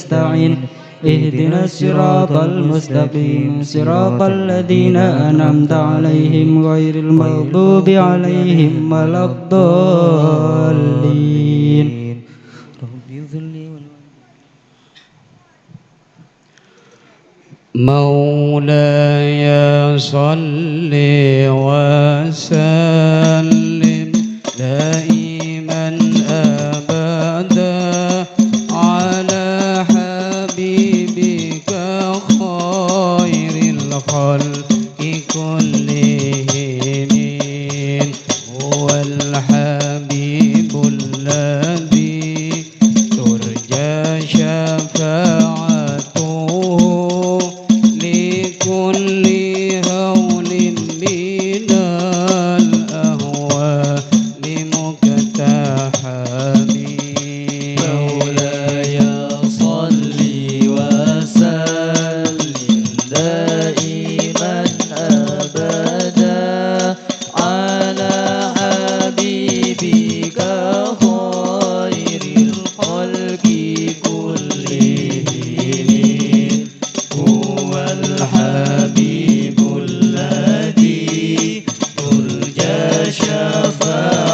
نستعين اهدنا الصراط المستقيم صراط الذين أنعمت عليهم غير المغضوب عليهم ولا الضالين. مولاي صل وسلم دائما أبدا على حبيبك خير الخلق كلهم هو الحبيب الذي ترجى شفاعته لكل هول من الأهوال مقتحم. مولاي صل وسلم دائما أبدا على حبيبك خير الخلق كلهم هو الحبيب الذي ترجى شفاعته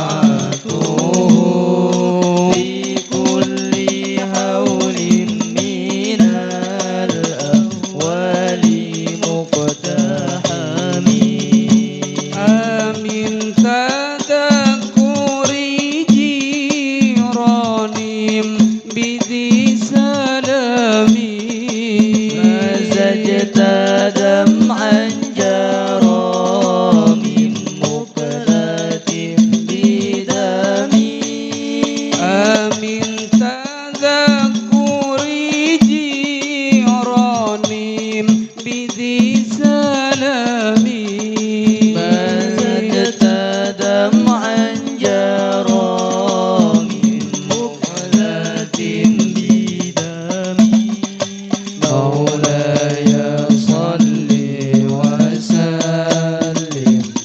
في كل هول من الأهوال مقتحم. آمن تذكر جيران بذي سلام مزجت دمعا جرى من مقلة بدمي. آمن تذكر جيران بذي سلام مزجت دمعا جرى من مقلة بدمي. مولاي صل وسلم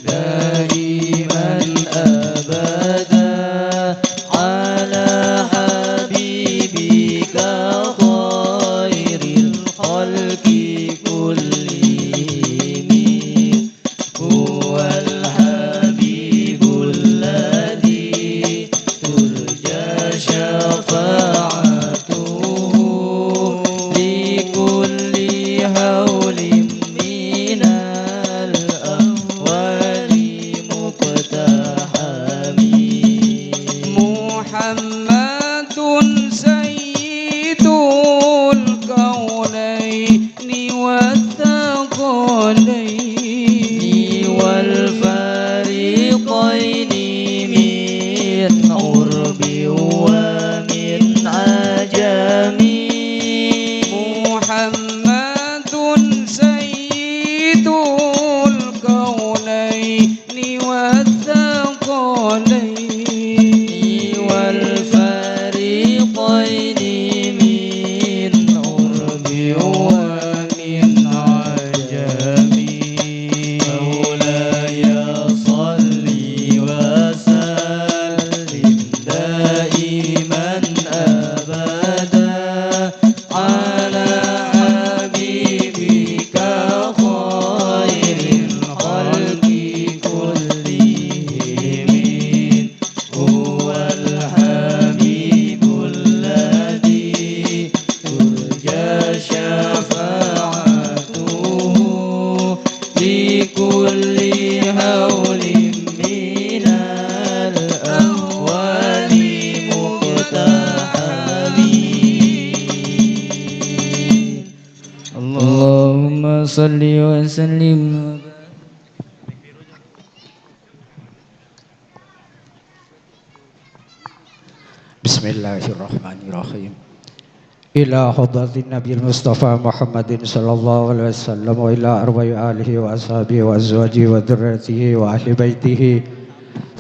دائما أبدا على حبيبك خير الخلق كلهم هو الحبيب الذي ترجى شفاعته لكل هول من الأهوال مقتحم. محمد سيد الكونين والثقلين والفريقين من عرب ومن عجم. محمد سيد الكونين والثقلين والفريقين من عرب ومن عجم. مولاي صل وسلم دائما أبدا على حبيبك خير الخلق كلهم هو الحبيب الذي ترجى شفاعته لكل هول من الأهوال مقتحم. اللهم صل وسلم. Bismillahirrahmanirrahim. Ila hadratin Nabi Mustafa Muhammadin sallallahu alaihi wasallam wa ila arwahi alihi wa ashabihi wa azwajihi wa dzurriyyatihi wa ahli baitihi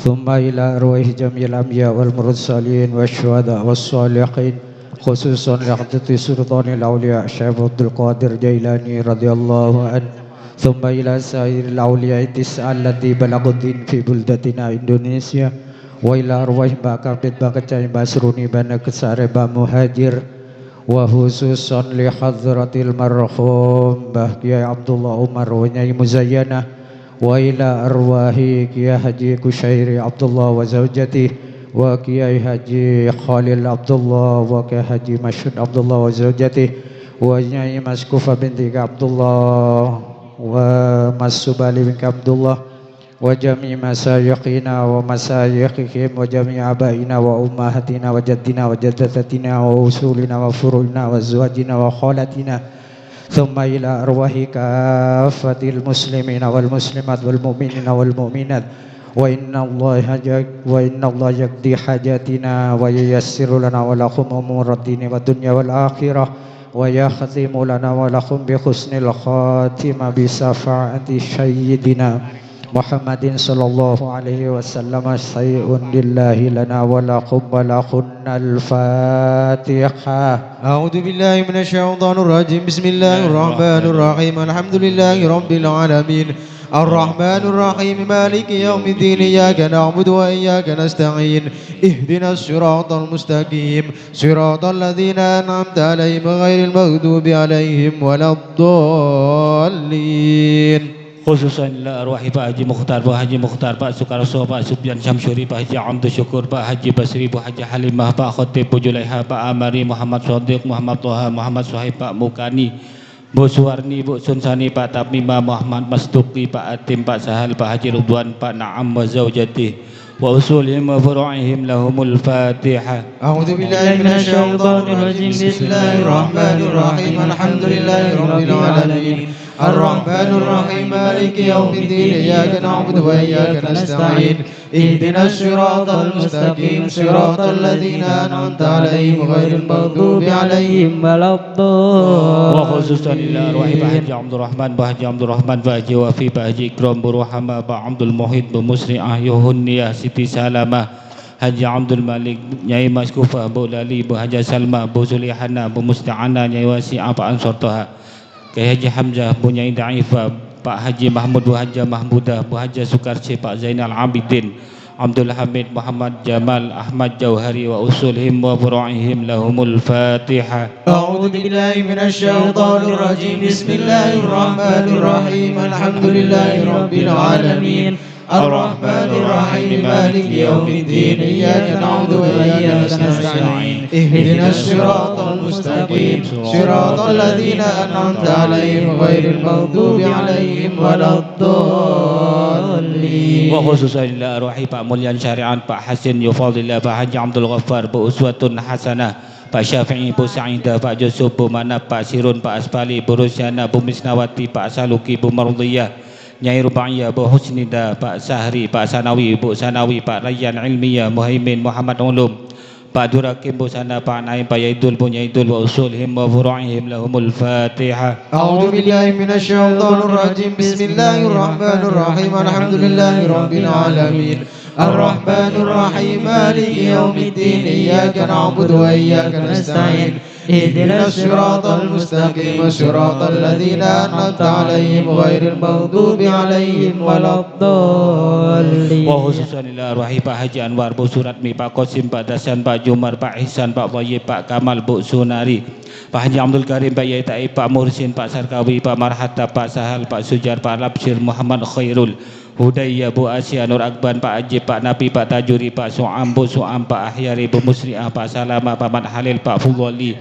thumma ila arwahi jamil anbiya wal mursalin wa syuhada was salihin khususan liqadati sultanil awliya Syekh Abdul Qadir Jailani radhiyallahu an thumma ila sairil awliya tis'allati balaguddin fi buldatina Indonesia wa ila arwah Mbak Kapit Mbak Kecai Mbak Seruni Mbak Kesare Mbak Muhajir وخصوصا لحضرة المرحوم Kiai Abdullah Umar wa Nyai Muzayyana wa ila arwahi Kiai Haji Kushairi Abdullah wa zaujatih wa Kiai Haji Khalil Abdullah wa Kiai Haji Masyud Abdullah wa zaujatih wa Nyai Mas Kufa binti Abdullah wa Mas Subali binti Abdullah wa jami masayikhina wa masayikhihim wa jami abaina wa ummahatina wa jaddina wa jaddatatina wa usulina wa furu'ina wa azwajina wa khalatina thumma ila arwahi kafatil muslimina wal muslimat wal mu'minina wal mu'minat wa inna Allah yaqdi hajatina wa yayassiru lana wa lakum umurad dini wa dunya wal akhirah wa yakhtimu lana wa lakum bi husnil khatimah bi syafaati sayyidina Muhammadin sallallahu alaihi wasallam sayyun lillahi lana wa lakum wa lakunnal Fatihah. A'udzu billahi minasyaitonir rajim. Bismillahirrahmanirrahim. Alhamdulillahi rabbil alamin. Ar-Rahmanir Rahim. Maliki yaumiddin. Iyyaka na'budu wa iyyaka nasta'in. Ihdinas siratal mustaqim. Siratal ladzina an'amta 'alaihim ghairil maghdubi 'alaihim waladdallin. Khususan ila arwahi Pak Haji Mukhtar, Pak Haji Mukhtar, Pak Sukarso, Pak Subyan Syamsuri, Pak Haji Abdul Syukur, Pak Haji Basri, Pak Haji Halimah, Pak Khotib, Bu Julaiha, Pak Amari, Muhammad Shodiq, Muhammad Toha, Muhammad Suhaib, Pak Mukani, Bu Suwarni, Bu Sunsani, Pak Tamimah, Muhammad Masduki, Pak Atim, Pak Sahal, Pak Haji Ridwan, Pak Naam wa zaujatih wa usulihim wa furu'ihim lahumul Fatihah. A'udzu billahi minasyaitonir rajim. Bismillahirrahmanirrahim. Alhamdulillahi rabbil alamin. Ar-Rahmanir Rahim. Maliki yaumiddin. Iyyaka na'budu wa iyyaka nasta'in. Ihdinas siratal mustaqim. Siratal ladzina an'amta 'alaihim ghairil maghdubi 'alaihim waladdallin. Wa khususan ila arwahi Pak Haji Abdul Rahman, Pak Haji Abdul Rahman, Pak Haji Wafi, Pak Haji Ikram, Bu Ruhama, Pak Abdul Muhid, Bu Musri'ah, Yuhunniyah, Siti Salamah, Haji Abdul Malik, Nyai Mas Kufa, Bu Lali, Bu Haji Salma, Bu Zulihana, Bu Musta'ana, Nyai Wasi'ah, Pak Ansor Toha, Kiai Haji Hamzah, Bu Nyai Da'ifah, Pak Haji Mahmud, Bu Haji Mahmudah, Bu Haji Sukarsi, Pak Zainal Abidin, Abdul Hamid, Muhammad Jamal, Ahmad Jauhari wa usulihim wa furu'ihim lahumul Fatihah. A'udzu billahi minasyaitonir rajim. Bismillahirrahmanirrahim. Alhamdulillahi rabbil alamin. Ar-Rahmanir Rahim. Maliki yaumiddin. Iyyaka na'budu wa iyyaka nasta'in. Ihdinas siratal mustaqim. Siratal ladzina an'amta 'alaihim ghairil maghdubi 'alaihim waladdallin. Wa khususan ila arwahi Pak Mulyan Syari'an, Pak Hasin Yufadillah, Pak Haji Abdul Ghaffar, Bu Uswatun Hasanah, Pak Syafi'i, Bu Sa'idah, Pak Yusuf, Bu Manap, Pak Sirun, Pak Aspali, Bu Rusyana, Bu Misnawati, Pak Saluki, Bu Mardiyah, Nyai Rubaiyah, Bu Husnida, Pak Sahri, Pak Sanawi, Bu Sanawi, Pak Rayyan Ilmiyah, Muhaimin, Muhammad Ulum, Pak Durakim, Bu Sana, Pak Naim, Pak Yaidul, Bu Yaidul wa usulihim wa furu'ihim lahumul Fatihah. A'udzu billahi minasyaitonir rajim. Bismillahirrahmanirrahim. Alhamdulillahi rabbil alamin. Ar-Rahmanir Rahim. Maliki yaumiddin. Iyyaka na'budu wa iyyaka nasta'in. Ihdinas siratal mustaqim. Siratal ladzina an'amta 'alaihim ghairil maghdubi 'alaihim waladdallin. Wa khususan ila arwahi Pak Haji Anwar, Bu Suratmi, Pak Qasim, Pak Dasan, Pak Jumar, Pak Ihsan, Pak Thayyib, Pak Kamal, Bu Sunari, Pak Haji Abdul Karim, Pak Yai Taib, Pak Mursin, Pak Sarkawi, Pak Marhata, Pak Sahal, Pak Sujar, Pak Labsir, Muhammad Khairul, Hudayya, Bu Asia, Nur Akban, Pak Ajib, Pak Nabi, Pak Tajuri, Pak Su'am, Bu Su'am, Pak Ahyari, Bu Musri'ah, Pak Salama, Pak Mat Halil, Pak Fudhali,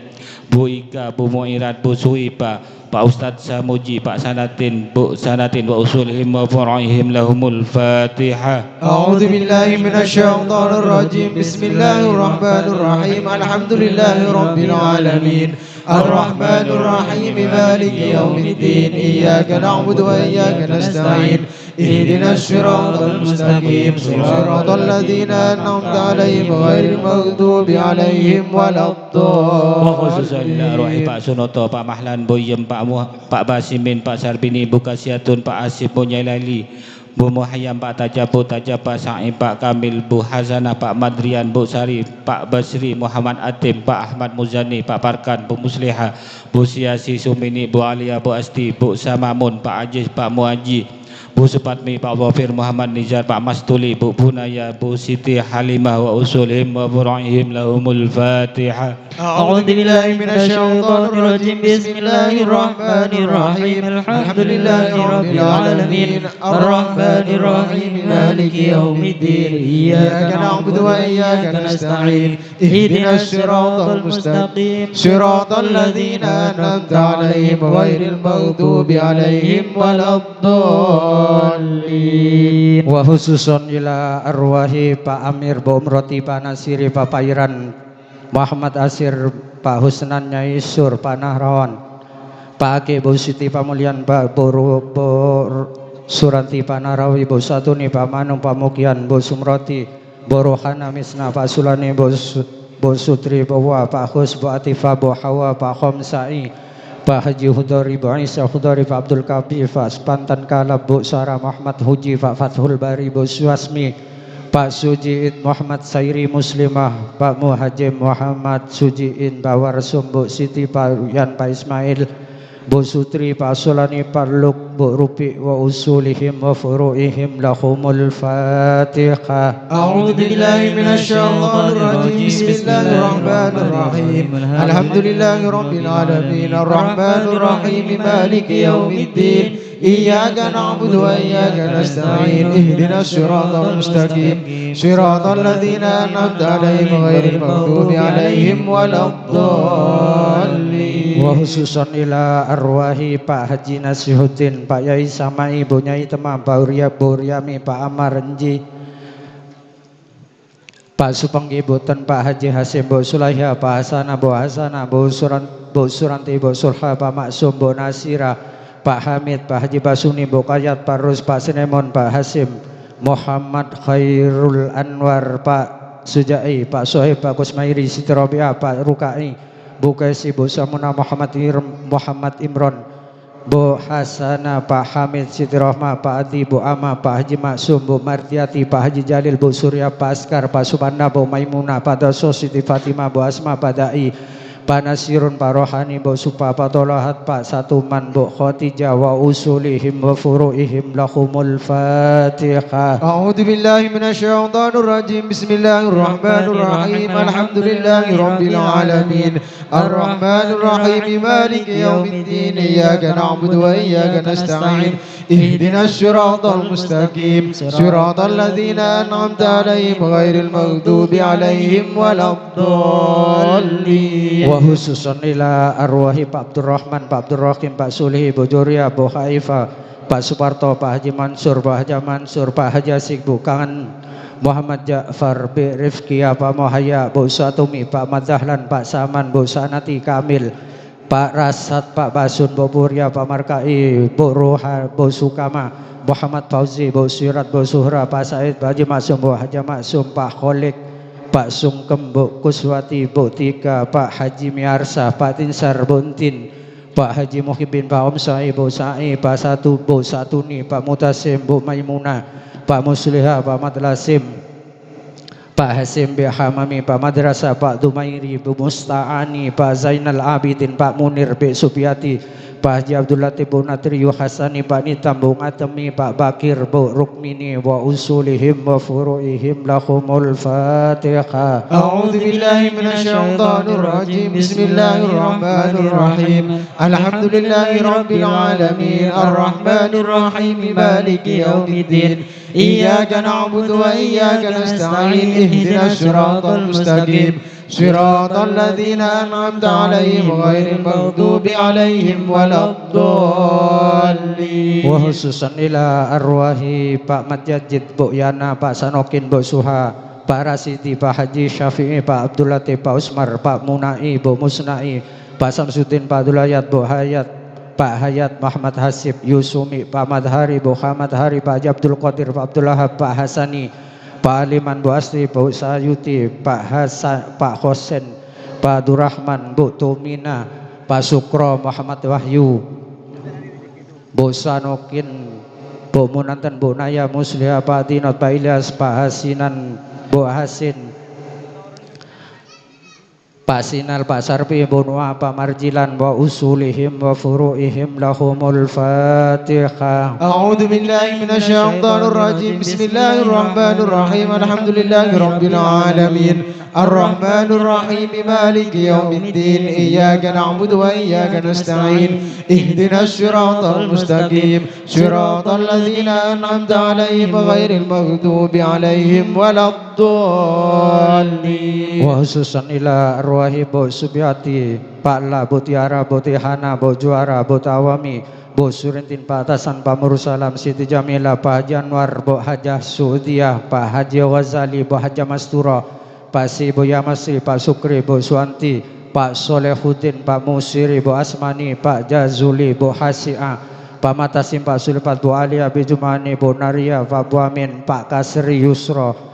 Bu Ika, Bu Mu'irat, Bu Suipa, Pak Ustadz Samuji, Pak Sanatin, Bu Sanatin wa usulihim wa furu'ihim lahumul Fatihah. A'udzu billahi minasyaitonir rajim. Bismillahirrahmanir rahim. Alhamdulillahi rabbil alamin. Ar-Rahmanir Rahim. Maliki yaumiddin. Iyyaka na'budu wa iyyaka nasta'in. Ihdinas siratal mustaqim. Siratal ladzina an'amta 'alaihim ghairil maghdubi 'alaihim waladdallin. Wa khususan ila arwahi Pak Sunoto, Pak Mahlan, Bu Yem, Pak Basimin, Pak Sarbini, Bu Kasiatun, Pak Asif, Bu Nyailali, Bu Muhayyam, Pak Tajabu, Tajaba, Sa'i, Pak Kamil, Bu Hazana, Pak Madrian, Bu Sari, Pak Basri, Muhammad Atim, Pak Ahmad Muzani, Pak Parkan, Bu Musliha, Bu Siasi Sumini, Bu Alia, Bu Asti, Bu Samamun, Pak Ajiz, Pak Muaji, Bu Supatmi, Pak Wafir Muhammad Nijar, Pak Mastuli, Bu Bunaya, Bu Siti Halimah wa usulihim wa fur'ihim lahumul Fatihah. أعوذ بالله من الشيطان الرجيم بسم الله الرحمن الرحيم الحمد لله رب العالمين الرحمن الرحيم مالك يوم الدين إياك نعبد وإياك نستعين اهدنا الصراط المستقيم صراط الذين أنعمت عليهم غير المغضوب عليهم ولا الضالين. Wa khususun ila arwahi Pak Amir, Bu Umroti, Pak Nasiri, Pak Pairan, Muhammad Asir, Pak Husnan Nyai Sur, Pak Nahrawan, Pak Ake, Bu Siti Pamulian, Pak Bu Suranti, Pak Narawi, Bu Satuni, Pak Manung, Pak Mukian, Bu Sumroti, Bu Rohana Misna, Pak Sulani, Bu Sutri, Bu Wa, Pak Khus, Bu Atifah, Bu Hawa, Pak Khomsai, Pak Haji Hudori, Bu Isa Hudori, Pak Abdul Kabir, Pak Spantan Kalab, Bu Sarah Muhammad Huji, Pak Fathul Bari, Bu Suasmi, Pak Sujiin Muhammad Sairi Muslimah, Pak Muhajim Muhammad Sujiin, Pak Warsum, Bu Siti, Pak Yan, Pak Ismail, Bu Sutri, Pak Sulani, Pak Luk, Bu Rupi wa usulihim wa furu'ihim lahumul Fatihah. أعوذ بالله من الشيطان الرجيم بسم الله الرحمن الرحيم الحمد لله رب العالمين الرحمن الرحيم مالك يوم الدين إياك نعبد وإياك نستعين اهدنا الصراط المستقيم صراط الذين أنعمت عليهم غير المغضوب عليهم ولا الضالين. Wa khususan ila arwahi Pak Haji Nasihuddin, Pak Yai Samai, Bu Nyai Temam, Pak Uria, Bu Riami, Pak Amar Renji, Pak Supenggi Boten, Pak Haji Hasim, Bu Sulaiha, Pak Hasanah, Bu Hasanah, Bu Suranti, Bu Sulha, Pak Maksum, Bu Nasira, Pak Hamid, Pak Haji Basuni, Bu Kayat, Pak Rus, Pak Sinemon, Pak Hasim, Muhammad Khairul Anwar, Pak Sujai, Pak Sohib, Pak Kusmairi, Siti Robiah, Pak Rukai, Bu Kaisi, Bu Samuna, Muhammad Imron, Bu Hasanah, Pak Hamid, Siti Rohmah, Pak Adi, Bu Ama, Pak Haji Maksum, Bu Martiati, Pak Haji Jalil, Bu Surya, Pak Askar, Pak Subanda, Bu Maimunah, Pak Daso, Siti Fatimah, Bu Asma, Pak Dai, Pak Nasirun, Pak Rohani, Bu Supa, Pak Tolahat, Pak Satuman, Bu Khotijah wa usulihim wa furu'ihim lahumul Fatihah. أعوذ بالله من الشيطان الرجيم بسم الله الرحمن الرحيم الحمد لله رب العالمين الرحمن الرحيم مالك يوم الدين إياك نعبد وإياك نستعين اهدنا الصراط المستقيم صراط الذين أنعمت عليهم غير المغضوب عليهم ولا الضالين. Wa khususun ila arwahi Pak Abdurrahman, Pak Abdurrahim, Pak Sulhi, Bu Juria, Bu Haifa, Pak Suparto, Pak Haji Mansur, Pak Haji Mansur, Pak Haji Asik, Bu Kangen, Muhammad Ja'far, Bu Rifki, Pak Mohaya, Bu Satumi, Pak Madzahlan, Pak Saman, Bu Sanati Kamil, Pak Rasad, Pak Basun, Bu Burya, Pak Markai, Bu Ruha, Bu Sukama, Muhammad Fauzi, Bu Sirat, Bu Suhra, Pak Said, Pak Haji Maksum, Bu Haji Maksum, Pak Kholik, Pak Sungkem, Bu Kuswati, Bu Tika, Pak Haji Miarsa, Pak Tinsar, Buntin, Pak Haji Muhyiddin, Pak Om Sai, Bu Sai, Pak Satu, Bu Satuni, Pak Mutasim, Bu Maimunah, Pak Musliha, Pak Madlasim, Pak Hasim, Bu Hamami, Pak Madrasah, Pak Dumairi, Bu Musta'ani, Pak Zainal Abidin, Pak Munir, Bu Supiati, Pak Haji Abdul Latif, Bu Natriyu Hasani, Pak Nitam, Bu Ngatemi, Pak Bakir, Bu Rukmini wa usulihim wa furu'ihim lahumul Fatihah. أعوذ بالله من الشيطان الرجيم بسم الله الرحمن الرحيم الحمد لله رب العالمين الرحمن الرحيم مالك يوم الدين إياك نعبد وإياك نستعين اهدنا الصراط المستقيم صراط الذين أنعمت عليهم غير المغضوب عليهم ولا الضالين. Wa khususan ila arwahi Pak Madjajid, Bu Yana, Pak Sanokin, Bu Suha, Pak Rasidi, Pak Haji Syafi'i, Pak Abdul Latif, Pak Usmar, Pak Munai, Bu Musnai, Pak Samsudin, Pak Dulayat, Bu Hayat, Pak Hayat, Muhammad Hasib, Yusumi, Pak Madhari, Bu Hamad Hari, Pak Haji Abdul Qadir, Pak Abdul Lahab, Pak Hasani, Pak Aliman, Bu Asri, Bu Sayuti, Pak Hasan, Pak Hosen, Pak Durrahman, Bu Tumina, Pak Sukro, Muhammad Wahyu, Bu Sanokin, Bu Munantan, Bu Naya, Musliha, Pak Dinot, Pak Ilyas, Pak Hasinan, Bu Hasin, Pak Sinal, Pak Sarpi, Bunwa, Pak Marjilan wa usulihim wa furu'ihim lahumul Fatihah. أعوذ بالله من الشيطان الرجيم بسم الله الرحمن الرحيم الحمد لله رب العالمين الرحمن الرحيم مالك يوم الدين إياك نعبد وإياك نستعين اهدنا الصراط المستقيم صراط الذين أنعمت عليهم غير المغضوب عليهم ولا الضالين. Wa khususan ila arwahi Bu Subiati, Pak La, Bu Tiara, Bu Tihana, Bu Juara, Bu Tawami, Bu Surintin, Pak Tasan, Pak Mursalam, Siti Jamila, Pak Janwar, Bu Hajah Sudiah, Pak Haji Ghazali, Bu Hajah Mastura, Pak Si, Bu Yamasi, Pak Sukri, Bu Suanti, Pak Solehuddin, Pak Musiri, Bu Asmani, Pak Jazuli, Bu Hasi'ah, Pak Matasim, Pak Sulifat, Bu Ali, Abi Jumani, Bu Naria, Pak Bu Amin, Pak Kasri Yusro,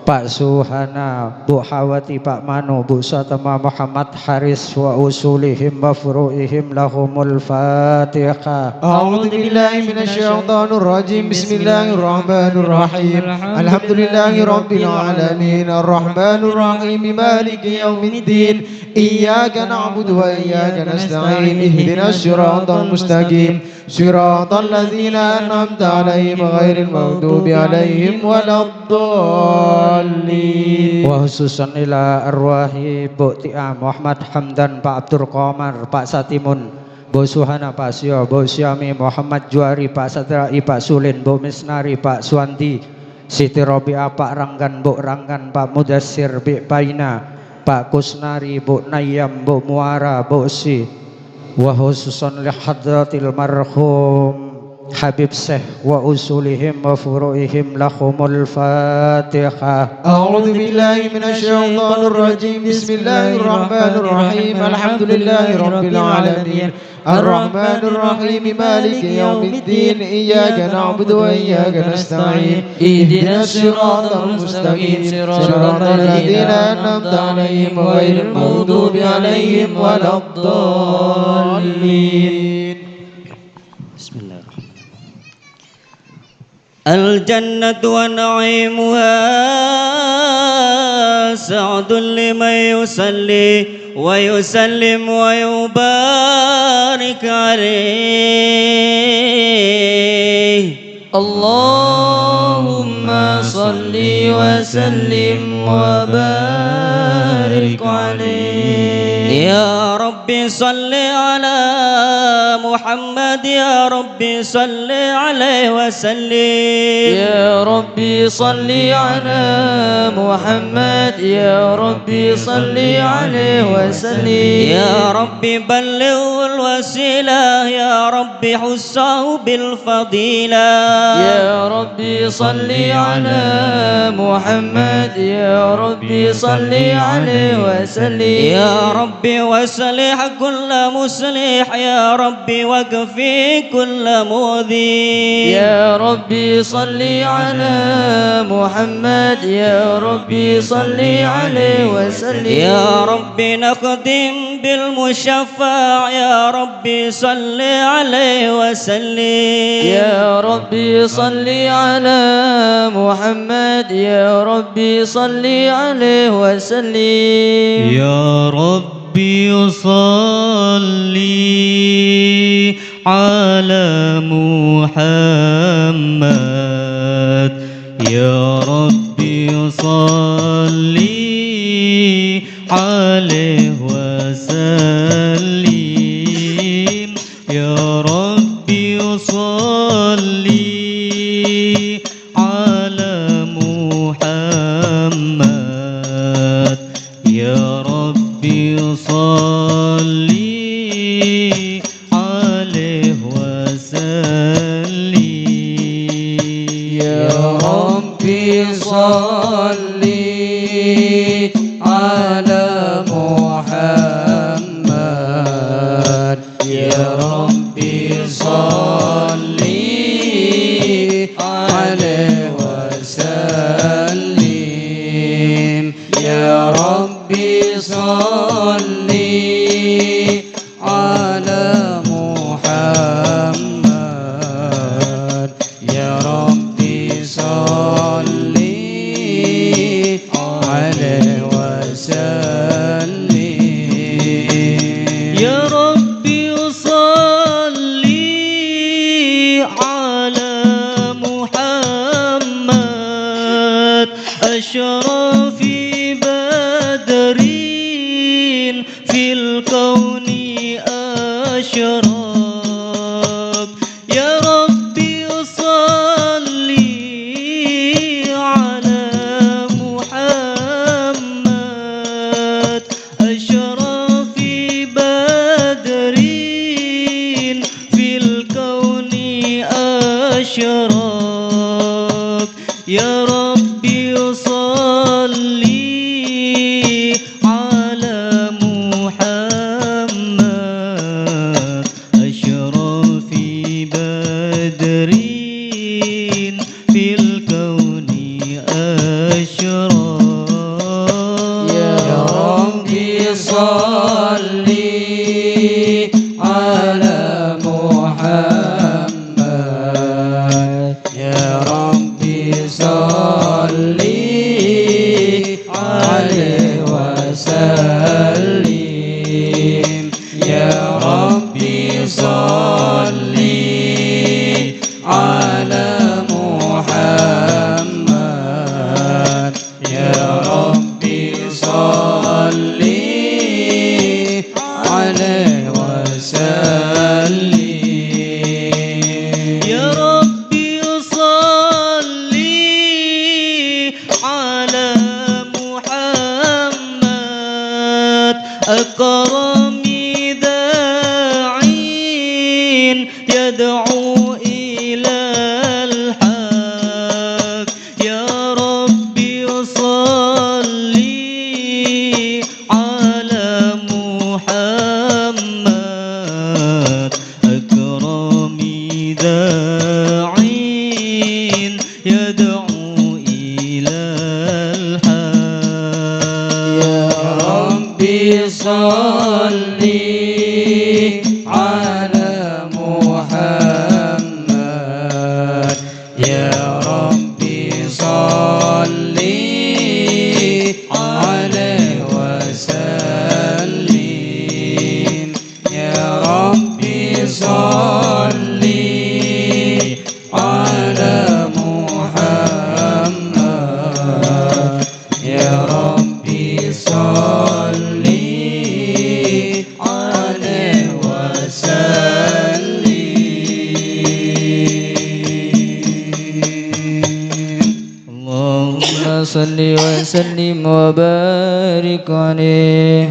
Pak Suhana, Bu Hawati, Pak Manu, Bu Satama, Muhammad Haris wa usulihim wa furu'ihim lahumul Fatihah. أعوذ بالله من الشيطان الرجيم بسم الله الرحمن الرحيم الحمد لله رب العالمين الرحمن الرحيم مالك يوم الدين إياك نعبد وإياك نستعين اهدنا الصراط المستقيم صراط الذين أنعمت عليهم غير المغضوب عليهم ولا الضالين. Wa khususan ila arwahi Bu Tia, Muhammad Hamdan, Pak Abdur Qamar, Pak Satimun, Bu Suhana, Pak Sio, Bu Syami, Muhammad Juari, Pak Satrai, Pak Sulin, Bu Misnari, Pak Suwandi, Siti Robi'ah, Pak Ranggan, Bu Ranggan, Pak Mudassir, Bu Paina, Pak Kusnari, Bu Nayam, Bu Muara, Bu Si. Wa khususan li hadratil marhum Habib Syekh wa usulihim wa furu'ihim lahumul Fatihah. أعوذ بالله من الشيطان الرجيم بسم الله الرحمن الرحيم الحمد لله رب العالمين الرحمن الرحيم مالك يوم الدين إياك نعبد وإياك نستعين اهدنا الصراط المستقيم صراط الذين أنعمت عليهم غير المغضوب عليهم ولا الضالين. بسم الله الرحمن الجنة ونعيمها سعد لمن يصلي ويسلم ويبارك عليه. اللهم صل وسلم وبارك عليه. يا ربي صل على محمد يا ربي صل عليه وسلم. يا ربي صل على محمد يا ربي صل عليه وسلم. يا ربي بلغ الوسيلة يا ربي حسه بالفضيلة. يا ربي صل على محمد يا ربي صل عليه وسلم. يا ربي وصلح كل مصلح يا ربي وكفي كل مؤذي. يا ربي صل على محمد يا ربي صل عليه وسلم. يا ربي نخدم بالمشفع يا ربي صل عليه وسلم. يا ربي صل على محمد يا ربي صل عليه وسلم. يا ربي صلي على محمد يا ربي صلي عليه وسلم. يا ربي صلي على محمد يا ربي صلي عليه وسلم. يا ربي صلي على محمد يا ربي أشرق يا ربي صلي على محمد أشرف بدر في الكون أشرق يا ربي صلي على محمد أشرف بدر في الكون أشرق يا ربي صلي على محمد يا ربي صلي عليه وسلم يا ربي صلي على محمد يا ربي صلي عليه وسلم يا ربي صلي على محمد أكرم داعين يدعو إلى الحق يا ربي صلي على محمد أكرم داعين يدعو إلى الحق يا ربي صلي على محمد يا ربي صلي عليه وسلم يا ربي صلي على محمد يا ربي صلي عليه وسلم اللهم صل وسلم وبارك عليه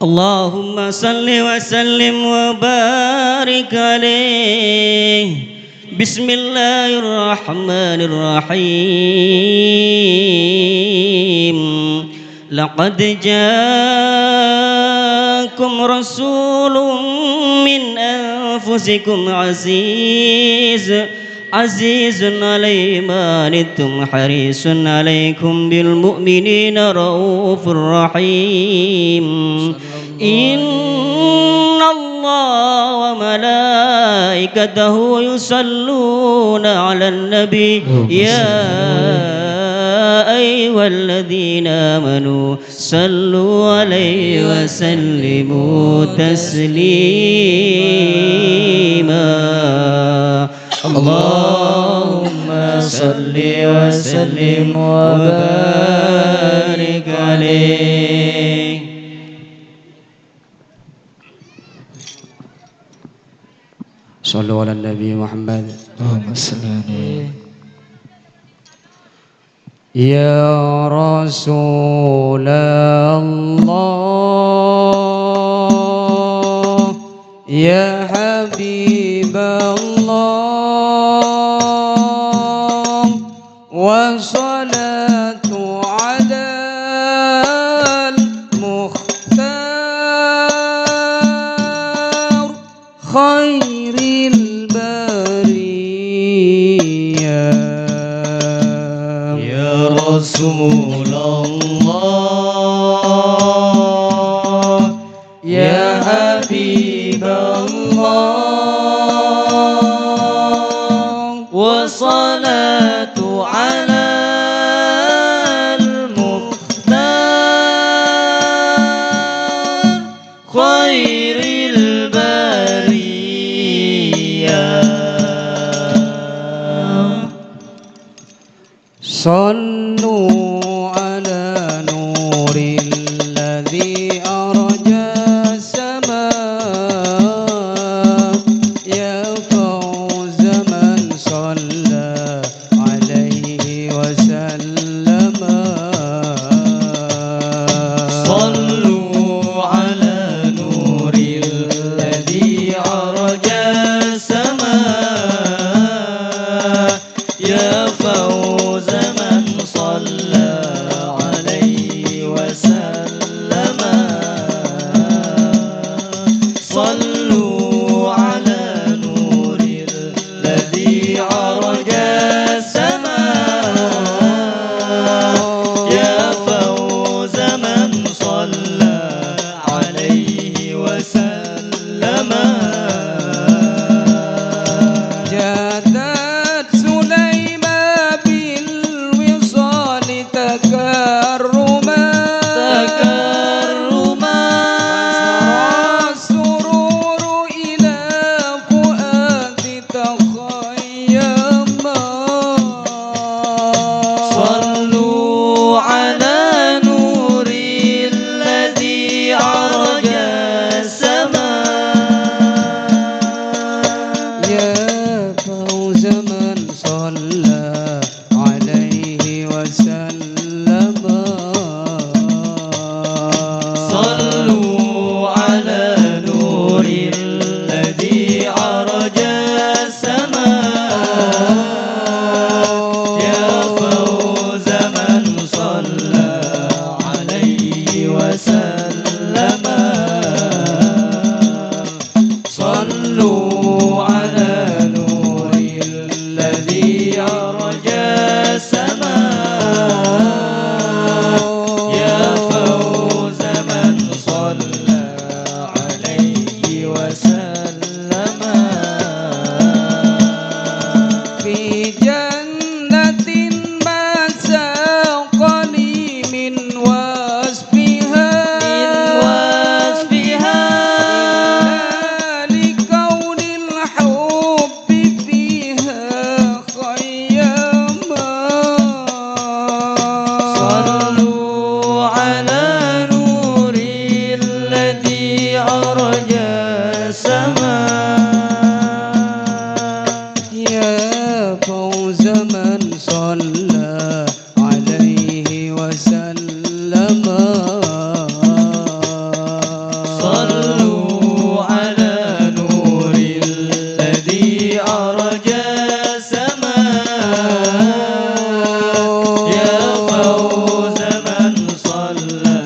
اللهم صل وسلم وبارك عليه بسم الله الرحمن الرحيم لقد جاءكم رسول من أنفسكم عزيز عليه ما عنتم حريص عليكم بالمؤمنين رؤوف رحيم إن الله وملائكته يصلون على النبي يا أيها الذين آمنوا صلوا عليه وسلموا تسليما اللهم صل وسلم وبارك عليه صلوا على النبي محمد اللهم صل عليه يا رسول الله يا حبيب الله والصلاة على المختار خير البرية يا رسول الله يا حبيب الله والصلاة على المختار خير البرية صلوا على نور الذي أرجى السماء صلوا على نور الذي عرج السماء يا فوز من صلى عليه وسلم جادت سليمة بالوصال تكرما وسرى السرور إلى فؤاد تخيما صلوا على نور الذي عرج السماء يا فوز من صلى عليه وسلم صلوا على نور الذي عرج السماء يا فوز من صلى عليه وسلم صلوا على نور الذي عرج السماء يا فوز من صلى عليه وسلم في جنة ما ساقني من وصفها لكون الحب فيها خيما صلوا على نور الذي عرج السماء يا فوز من صلى عليه وسلم صلوا على نور الذي عرج السماء يا فوز من صلى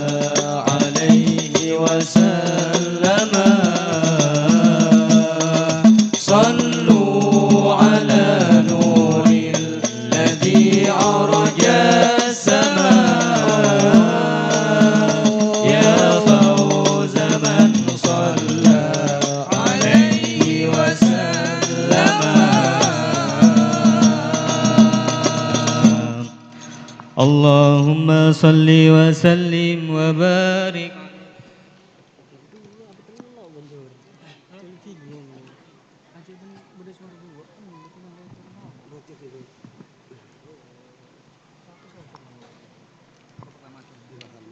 عليه وسلم صلوا على نور الذي عرج السماء يا فوز من صلى عليه وسلم اللهم صل وسلم وبارك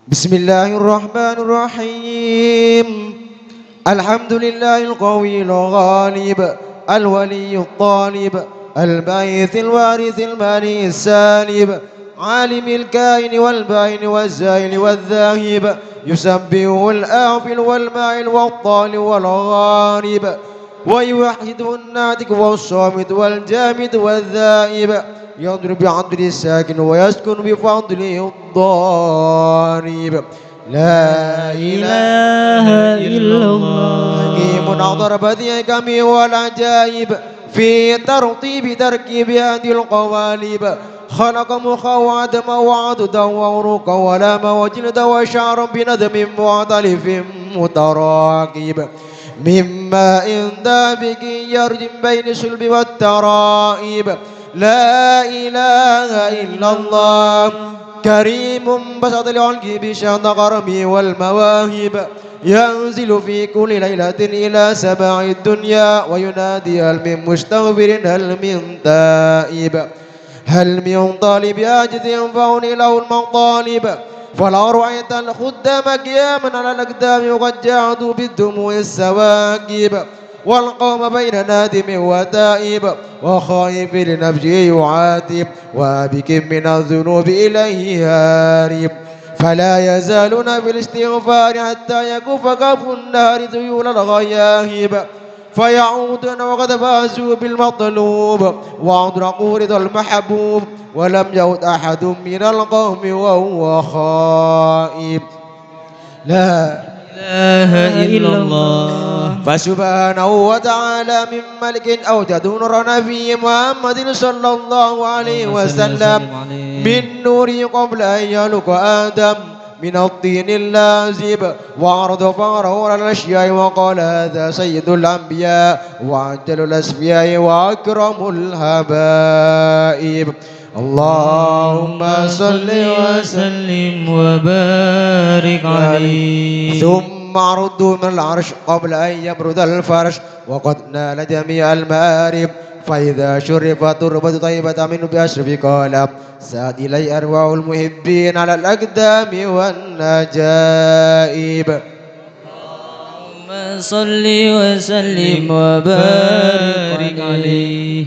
بسم الله الرحمن الرحيم الحمد لله القوي الغالب الولي الطالب البعيث الوارث المالي السالب عالم الكائن والباين والزائل والذاهب يسبحه الآفل والماعل والطال والغارب ويوحده الناطق والصامت والجامد والذائب يضرب بعضل الساكن ويسكن بفضله الضارب لا إله إلا الله حكيم أعطر بديع كمي والعجائب في ترطيب تركيب هذه القوالب خلق مخا وعدما وعضدا وعروقا ولما وجلدا وشعرا بندم معتلف متراكب من ماء دافق يرجم بين السلب والترائب لا إله إلا الله كريم بسط العلق بشان غرمي والمواهب ينزل في كل ليلة إلى سماع الدنيا وينادي هل من مستغفر هل من تائب هل من طالب عاجز ينفعني له المطالب فلا رأيت الخدام قياما على الأقدام وقد جاهدوا بالدموع السواكب والقوم بين نادم وتائب وخائف لنفسه يعاتب وابك من الذنوب إليه هارب فلا يزالون في الاستغفار حتى يكف كف النار ذيول الغياهب فيعودون وقد فازوا بالمطلوب وأدركوا رضا المحبوب ولم يعد أحد من القوم وهو خائب لا إله إلا الله فسبحانه وتعالى من ملك أوجد نور نبي محمد صلى الله عليه وسلم من نوره قبل أن يخلق آدم من الطين اللازب وعرض فاره على الأشياء وقال هذا سيد الأنبياء وأجل الأسفياء وأكرم الحبائب. اللهم صل وسلم وبارك عليه. ثم عرضوا من العرش قبل أن يبرد الفرش وقد نال جميع المآرب فإذا شرب تربة طيبة منه بأشرف قال ساد إلي أرواح المحبين على الأقدام والنجائب. اللهم صل وسلم وبارك عليه.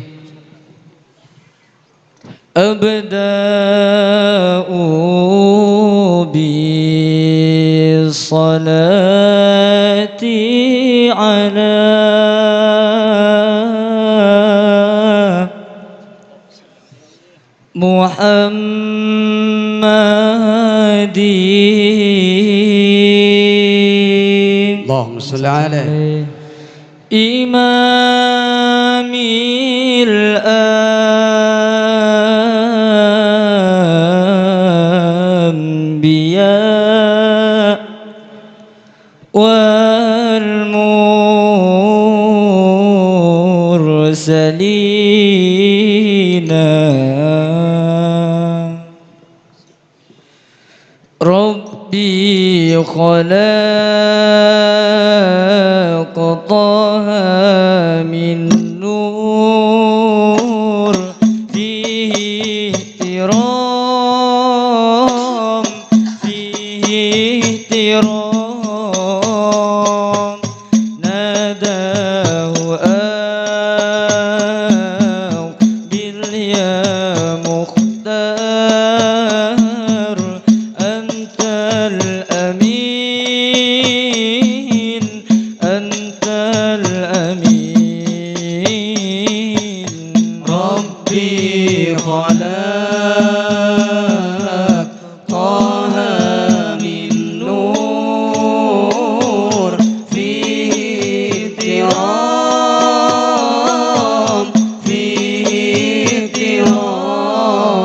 أبدأ بالصلاة على محمد اللهم صل عليه إمام الأنبياء والمرسلين ربي خلق طه من نور فيه احترام فيه احترام ناداه باليا مختار أنت الأمين أنت الأمين ربي خلق طه من نور فيه احترام فيه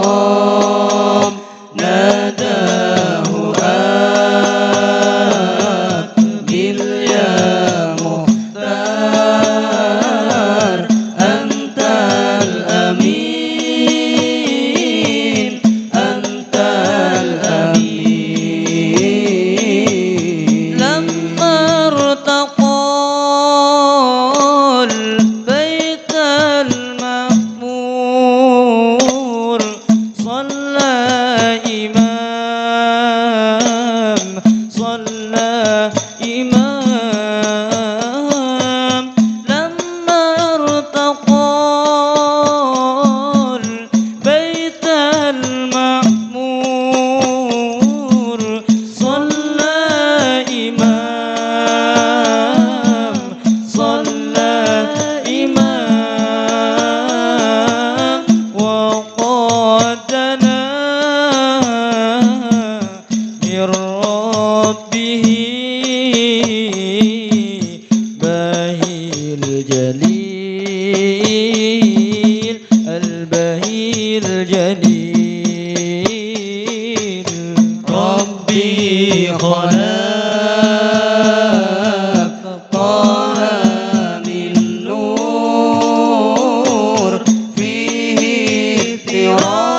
احترام ناداه باليا مختار أنت الأمين أنت الأمين لما ارتقى البيت المعمور صلى إمام لما ارتقى البيت المعمور صلى إمام وقادنا من ربه باهي الجليل البهي الجليل ربي خلق طه من نور فيه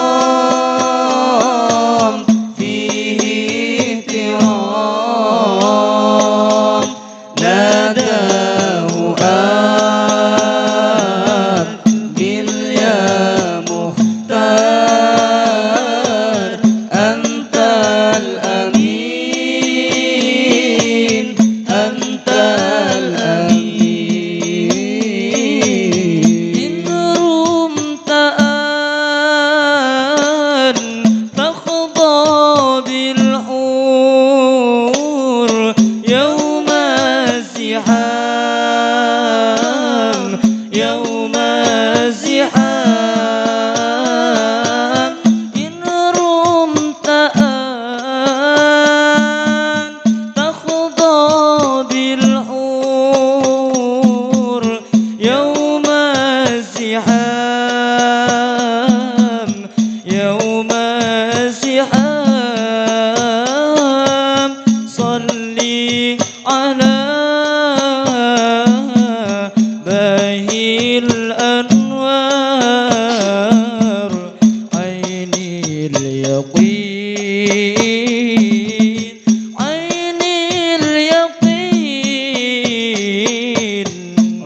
احترام فيه احترام ناداه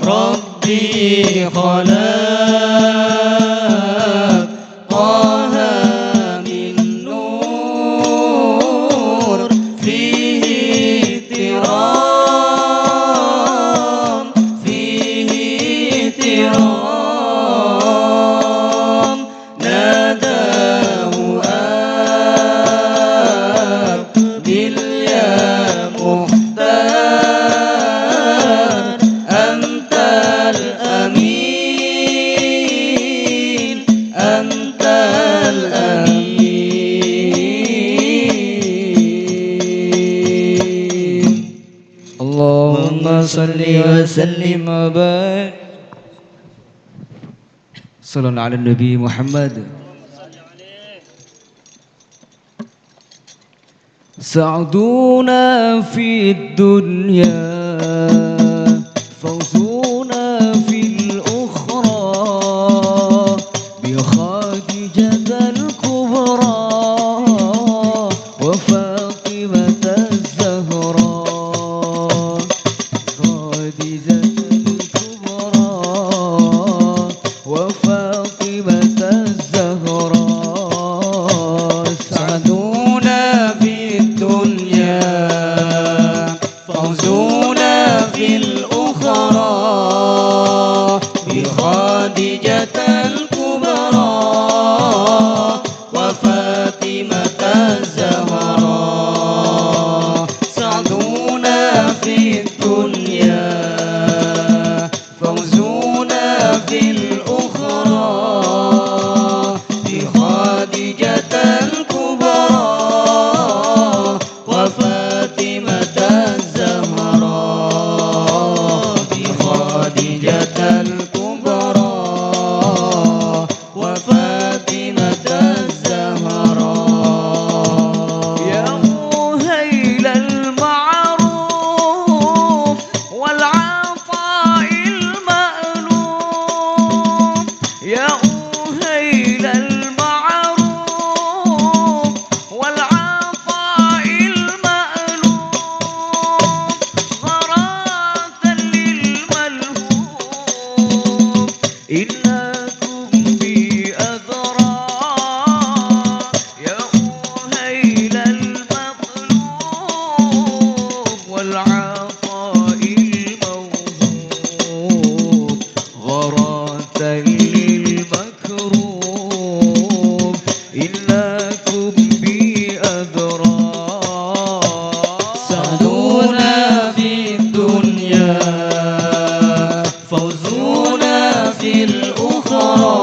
ربي خلق طه من نور فيه احترام فيه احترام ناداه أقبل يا مختار أنت الأمين أنت الأمين اللهم صل وسلم وبارك صلى الله على النبي محمد. سعدونا في الدنيا فوزونا في الأخرى بخادجة الكبرى وفاطمة الزهراء خادجة الكبرى وفاطمة الزهراء سعدونا في الدنيا فوزونا في الأخرى بخادجة الكبرى وفاطمة الزهراء سعدونا في الدنيا فوزونا في الأخرى بخادجة الكبرى وفاطمة الزهراء بخادجة الكبرى وفاطمة الزهراء يا مهيل المعروف والعطاء المألوف يا مهيل المعروف والعطاء المألوف غراة للملهوف إنكم بأذرى يا مهيل المطلوب والعطاء الموهوب غراة للمكروب إنكم بأذرى سعدونا في الدنيا فوزونا في الأخرى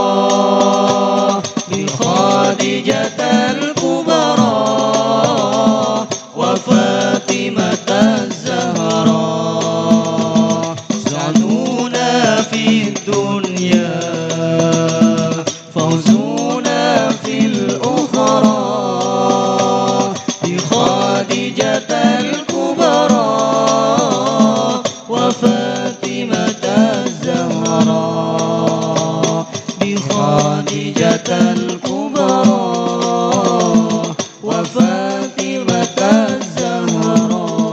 بخادجة الكبرى وفاطمة الزهراء سعدونا في الدنيا فوزونا في الأخرى بخادجة الكبرى وفاطمة الزهراء بخادجة الكبرى وفاطمة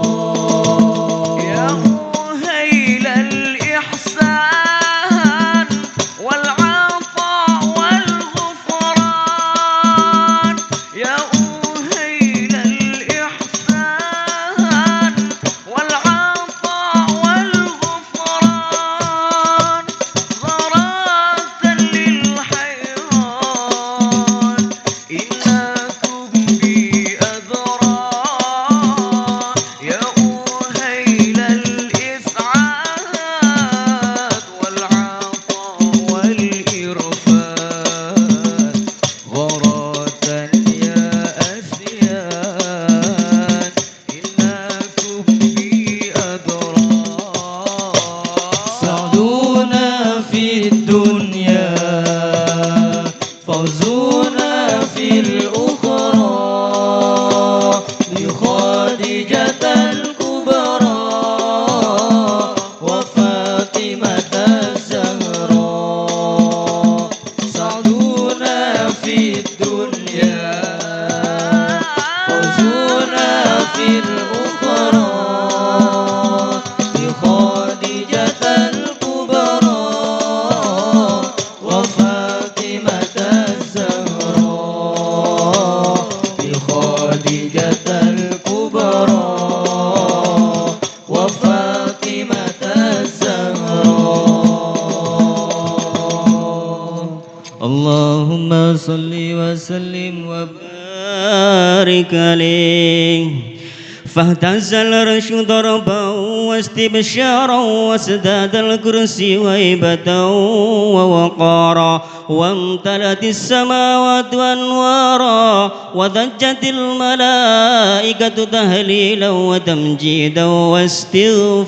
الزهراء يا مهيل الإحسان والعطاء والغفران يا مهيل الإحسان والعطاء والغفران غراة للحيران إنكم بأذرى يا مهيل الإسعاد والعطاء والإرفان غراة يا أسيان إنكم بأذرى سعدونا في الدنيا فوزونا في الأخرى بخادجة الكبرى وفاطمة الزهراء سعدونا في الدنيا فوزونا في الأخرى بخادجة الكبرى صل وسلم وبارك عليه فاهتز العرش ضربا واستبشارا وازداد الكرسي وهيبة ووقارا وامتلت السماوات أنوارا وضجت الملائكة تهليلا وتمجيدا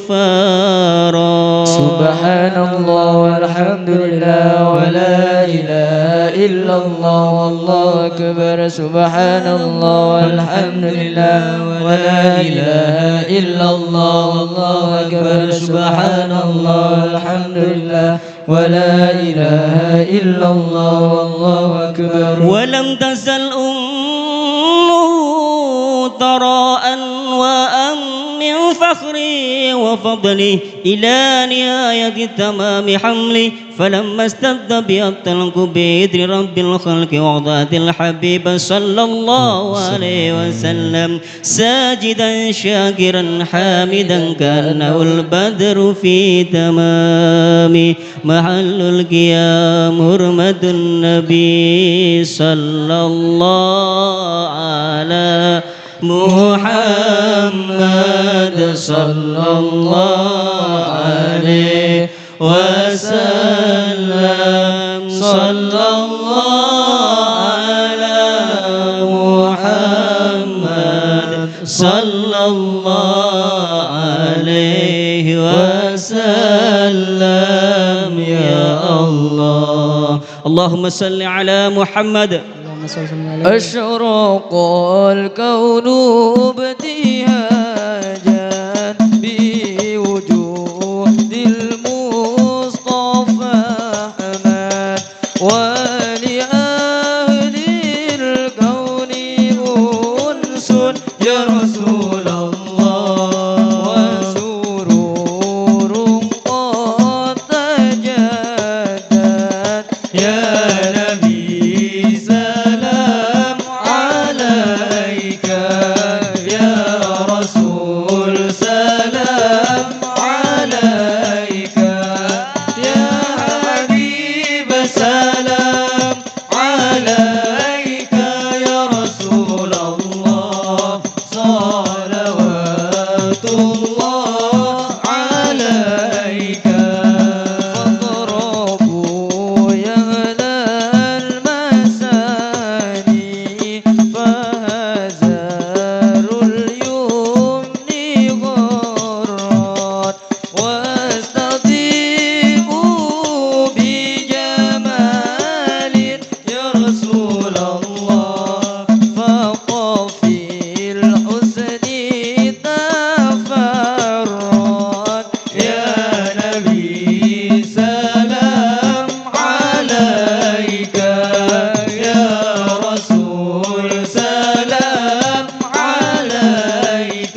واستغفارا سبحان الله والحمد لله ولا إله إلا الله والله أكبر سبحان الله والحمد لله ولا إله إلا الله والله أكبر سبحان الله والحمد لله ولا إله إلا الله والله أكبر. ولم تزل ترى أنواء من فخري وفضلي إلى نهاية تمام حملي فلما استد بيطلق بإذن رب الخلق وضعت الحبيب صلى الله عليه وسلم ساجدا شاكرا حامدا كأنه البدر في تمام محل القيام حرمة النبي صلى الله على محمد صلى الله عليه وسلم صلى الله على محمد صلى الله عليه وسلم يا الله اللهم صل على محمد. أشرق الكون ابتهاجا بوجود المصطفى أحمد ولأهل الكون أنس يا رسول الله وسرور قد تجدد يا نبي سلام عليك يا رسول سلام عليك يا حبيب سلام عليك يا رسول الله صلوات الله عليك فاضربوا يا أهل المساني فهزاروا اليمن غرات واستضيفوا بجمال يا رسول الله فقفي الحسن تفرد يا نبي سلام عليك يا رسول سلام عليك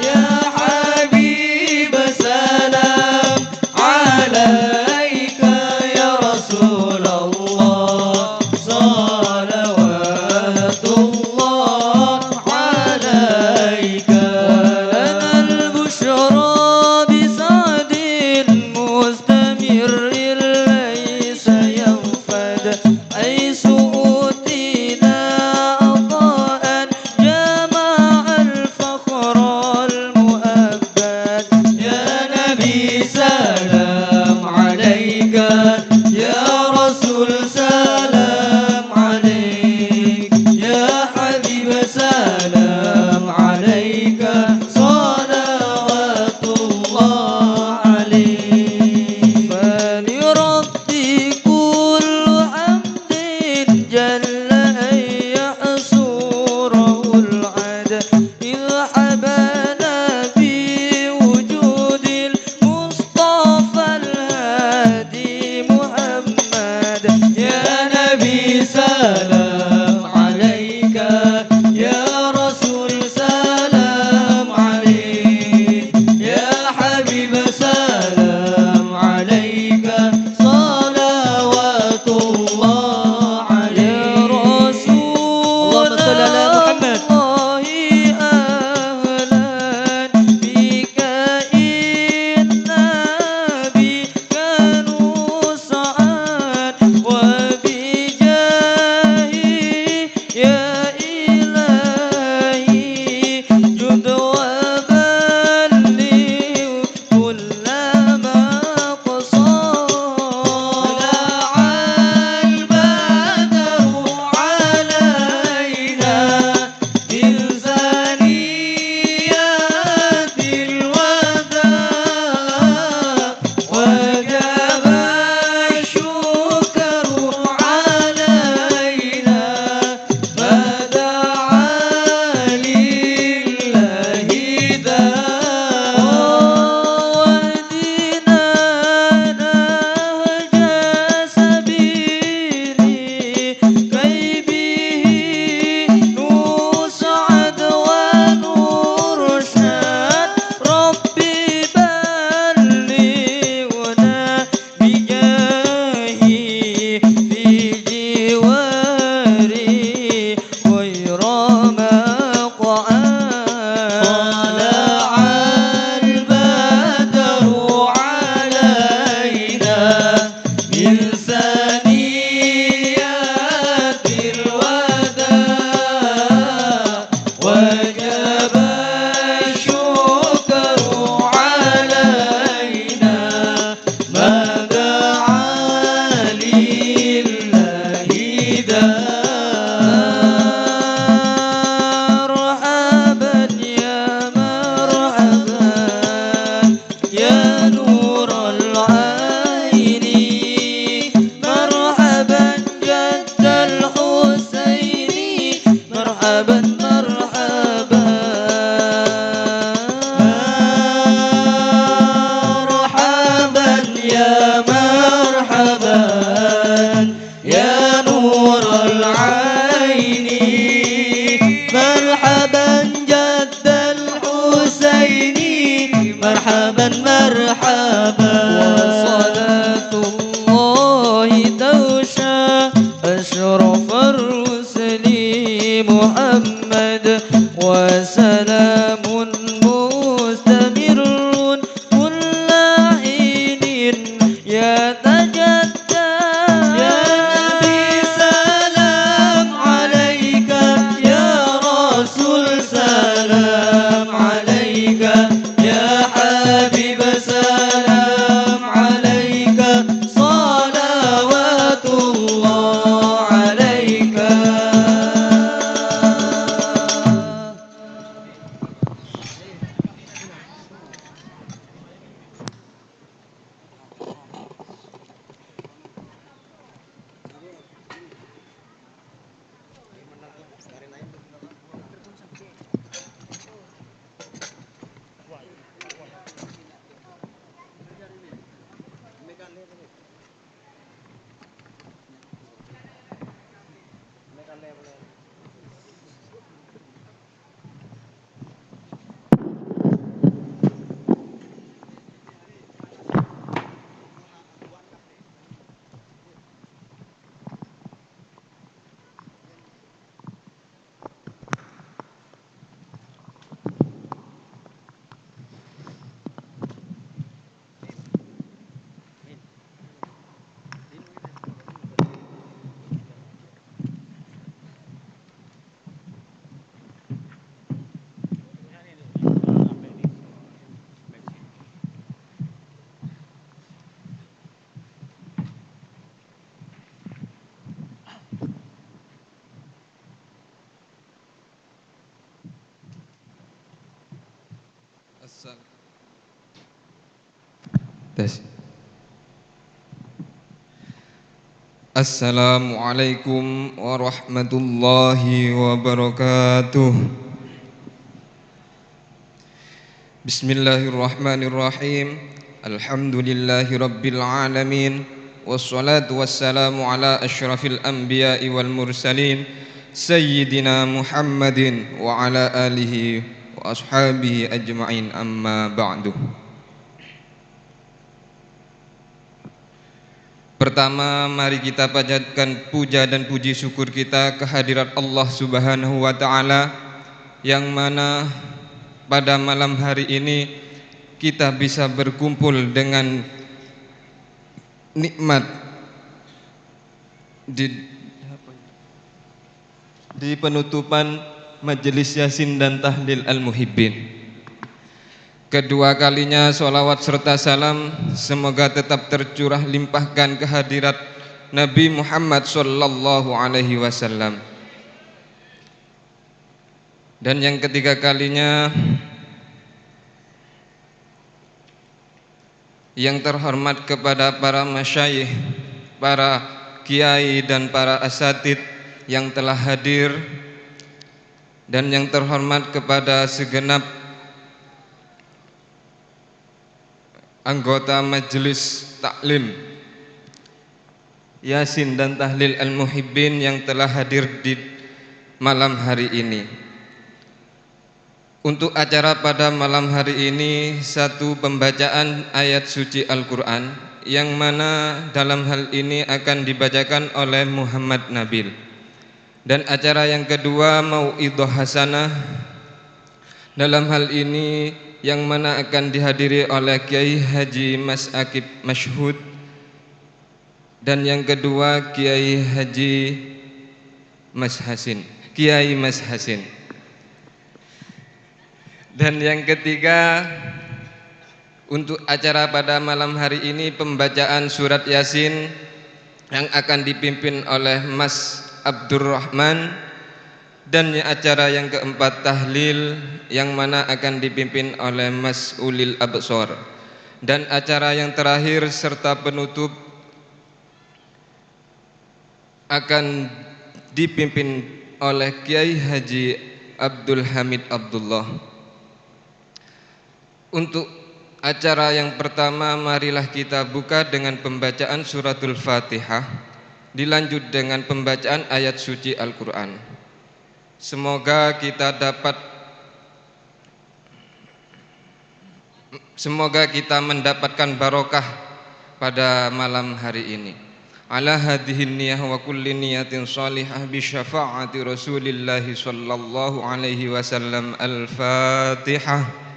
يا حبيب سلام عليك يا رسول الله صلوات الله عليك ولنا البشرى بسعد مستمر ليس ينفد حيث أوتينا عطاء جمع الفخر المؤبد يا نبي سلام عليك يا رسول سلام عليك يا حبيب سلام عليك صلوات الله عليك فلربي كل حمد جل أن يحصره العدد إذ حبانا بوجود المصطفى الهادي محمد يا نبي سلام عليك يا رسول سلام عليك يا حبيب سلام عليك صلوات الله عليك يا رسول اللهم صل على محمد الله أهلا بك إنا بك نسعد وبجاه يتجدد يا نبي سلام عليك يا رسول سلام عليك يا حبيب سلام عليك صلوات الله عليك. Assalamualaikum warahmatullahi wabarakatuh. Bismillahirrahmanirrahim. Alhamdulillahi rabbil alamin. Wassalatu wassalamu ala asyrafil anbiya'i wal mursalin Sayyidina Muhammadin wa ala alihi wa ashabihi ajma'in, amma ba'du. Pertama, mari kita panjatkan puja dan puji syukur kita kehadirat Allah Subhanahu wa Ta'ala, yang mana pada malam hari ini kita bisa berkumpul dengan nikmat di penutupan Majelis Yasin dan Tahlil Al-Muhibbin. Kedua kalinya sholawat serta salam semoga tetap tercurah limpahkan kehadirat Nabi Muhammad sallallahu alaihi wasallam. Dan yang ketiga kalinya yang terhormat kepada para masyayikh, para kiai dan para asatid yang telah hadir, dan yang terhormat kepada segenap anggota Majelis Taklim Yasin dan Tahlil Al-Muhibbin yang telah hadir di malam hari ini. Untuk acara pada malam hari ini, satu pembacaan ayat suci Al-Quran, yang mana dalam hal ini akan dibacakan oleh Muhammad Nabil. Dan acara yang kedua mau'idhah hasanah, dalam hal ini yang mana akan dihadiri oleh Kiai Haji Mas Akib Masyhud, dan yang kedua Kiai Haji Mas Hasin, Kiai Mas Hasin. Dan yang ketiga untuk acara pada malam hari ini pembacaan surat Yasin yang akan dipimpin oleh Mas Abdurrahman. Dan acara yang keempat tahlil yang mana akan dipimpin oleh Mas Ulil Absor. Dan acara yang terakhir serta penutup akan dipimpin oleh Kiai Haji Abdul Hamid Abdullah. Untuk acara yang pertama, marilah kita buka dengan pembacaan suratul Fatihah, dilanjut dengan pembacaan ayat suci Al-Quran. Semoga kita mendapatkan barokah pada malam hari ini. Ala hadhihi niyah wa kulli niyatin salihah bi syafaati Rasulillah sallallahu alaihi wasallam. Al-Fatihah.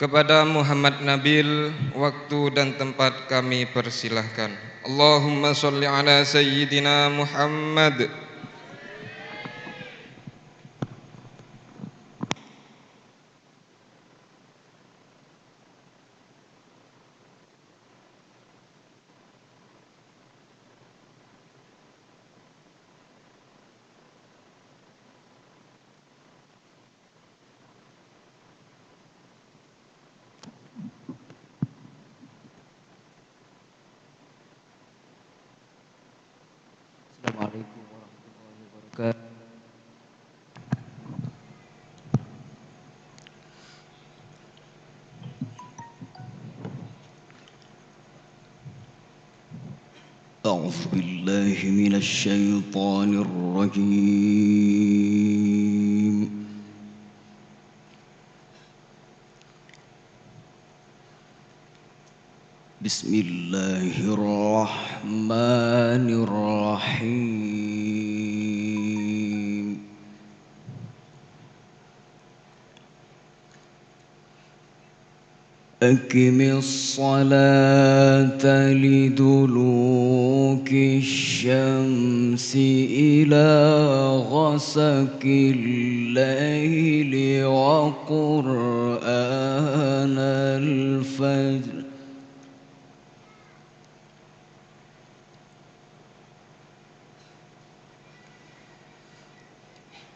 Kepada Muhammad Nabil, waktu dan tempat kami persilahkan. Allahumma sholli ala Sayyidina Muhammad. Assalamualaikum warahmatullahi wabarakatuh. أعوذ بالله من الشيطان الرجيم. بسم الله الرحمن الرحيم. أقم الصلاة لدلوك الشمس إلى غسق الليل وقرآن الفجر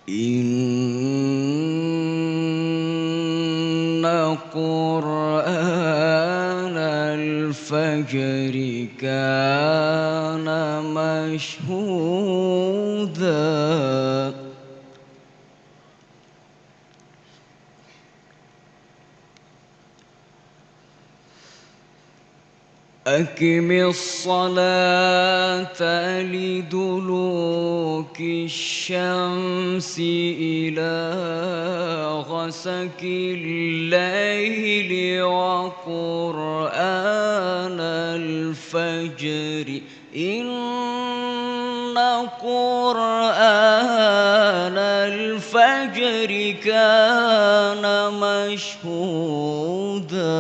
إن قرآن الفجر كان مشهودا أقم الصلاة لدلوك الشمس إلى غسق الليل وقرآن الفجر إن قرآن الفجر كان مشهودا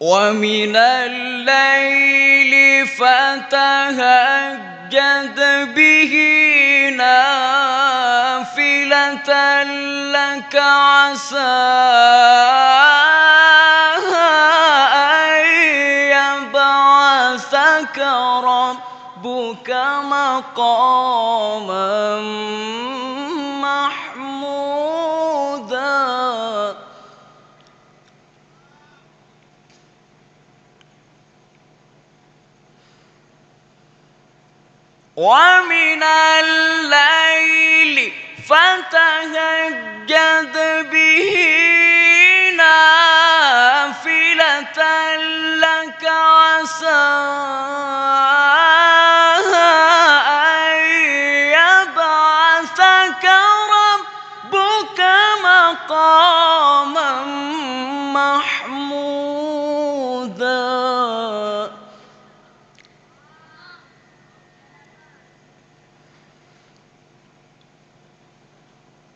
ومن الليل فتهجد به نافلة لك عسى أن يبعثك ربك مقاما محمودا ومن الليل فتهجد به نافلة لك عسى أن يبعثك ربك مقاما محمودا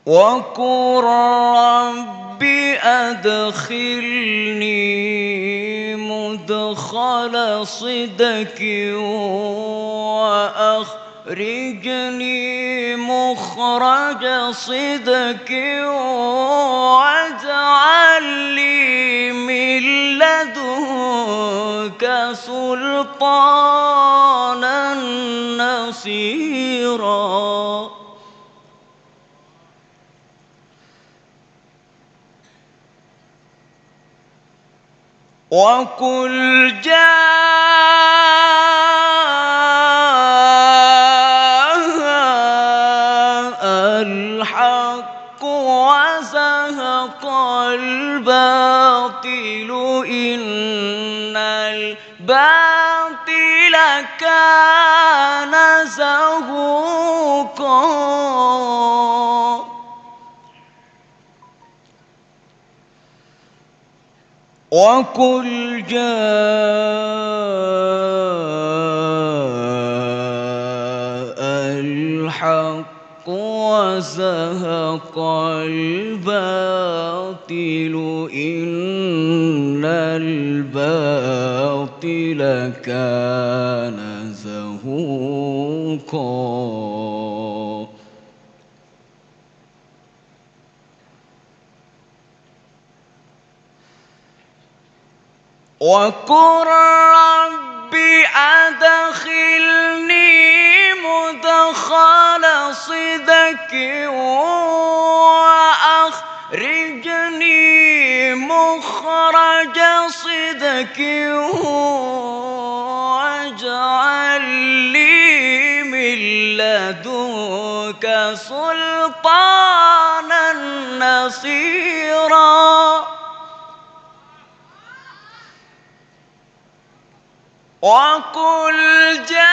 وقل رب أدخلني مدخل صدق وأخرجني مخرج صدق واجعل لي من لدنك سلطانا نصيرا وقل جاء الحق وزهق الباطل إن الباطل كان زهوقا وقل جاء الحق وزهق الباطل إن الباطل كان زهوقا. وقل رب أدخلني مدخل صدق وأخرجني مخرج صدق واجعل لي من لدنك سلطانا نصيرا. وقل جاء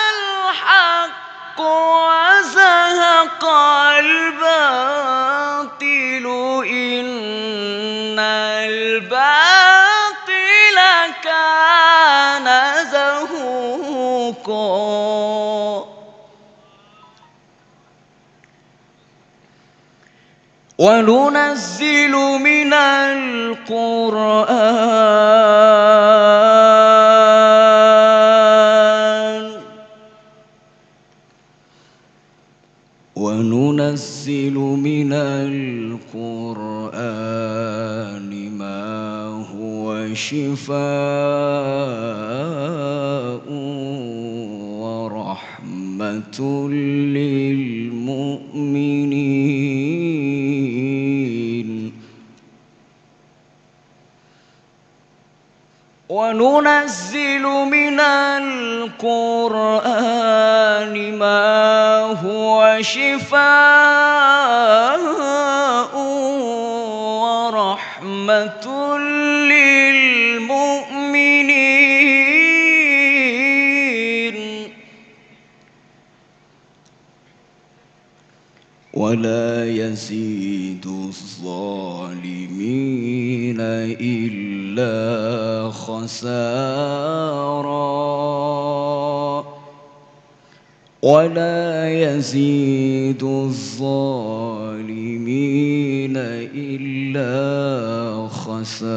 الحق وزهق الباطل إن الباطل كان زهوقا. وننزل من القرآن ما هو شفاء ورحمة للمؤمنين. وننزل من القرآن ما هو شفاء ورحمة للمؤمنين ولا يزيد الظالمين إلا خسارا. ولا يزيد الظالمين إلا خسارا.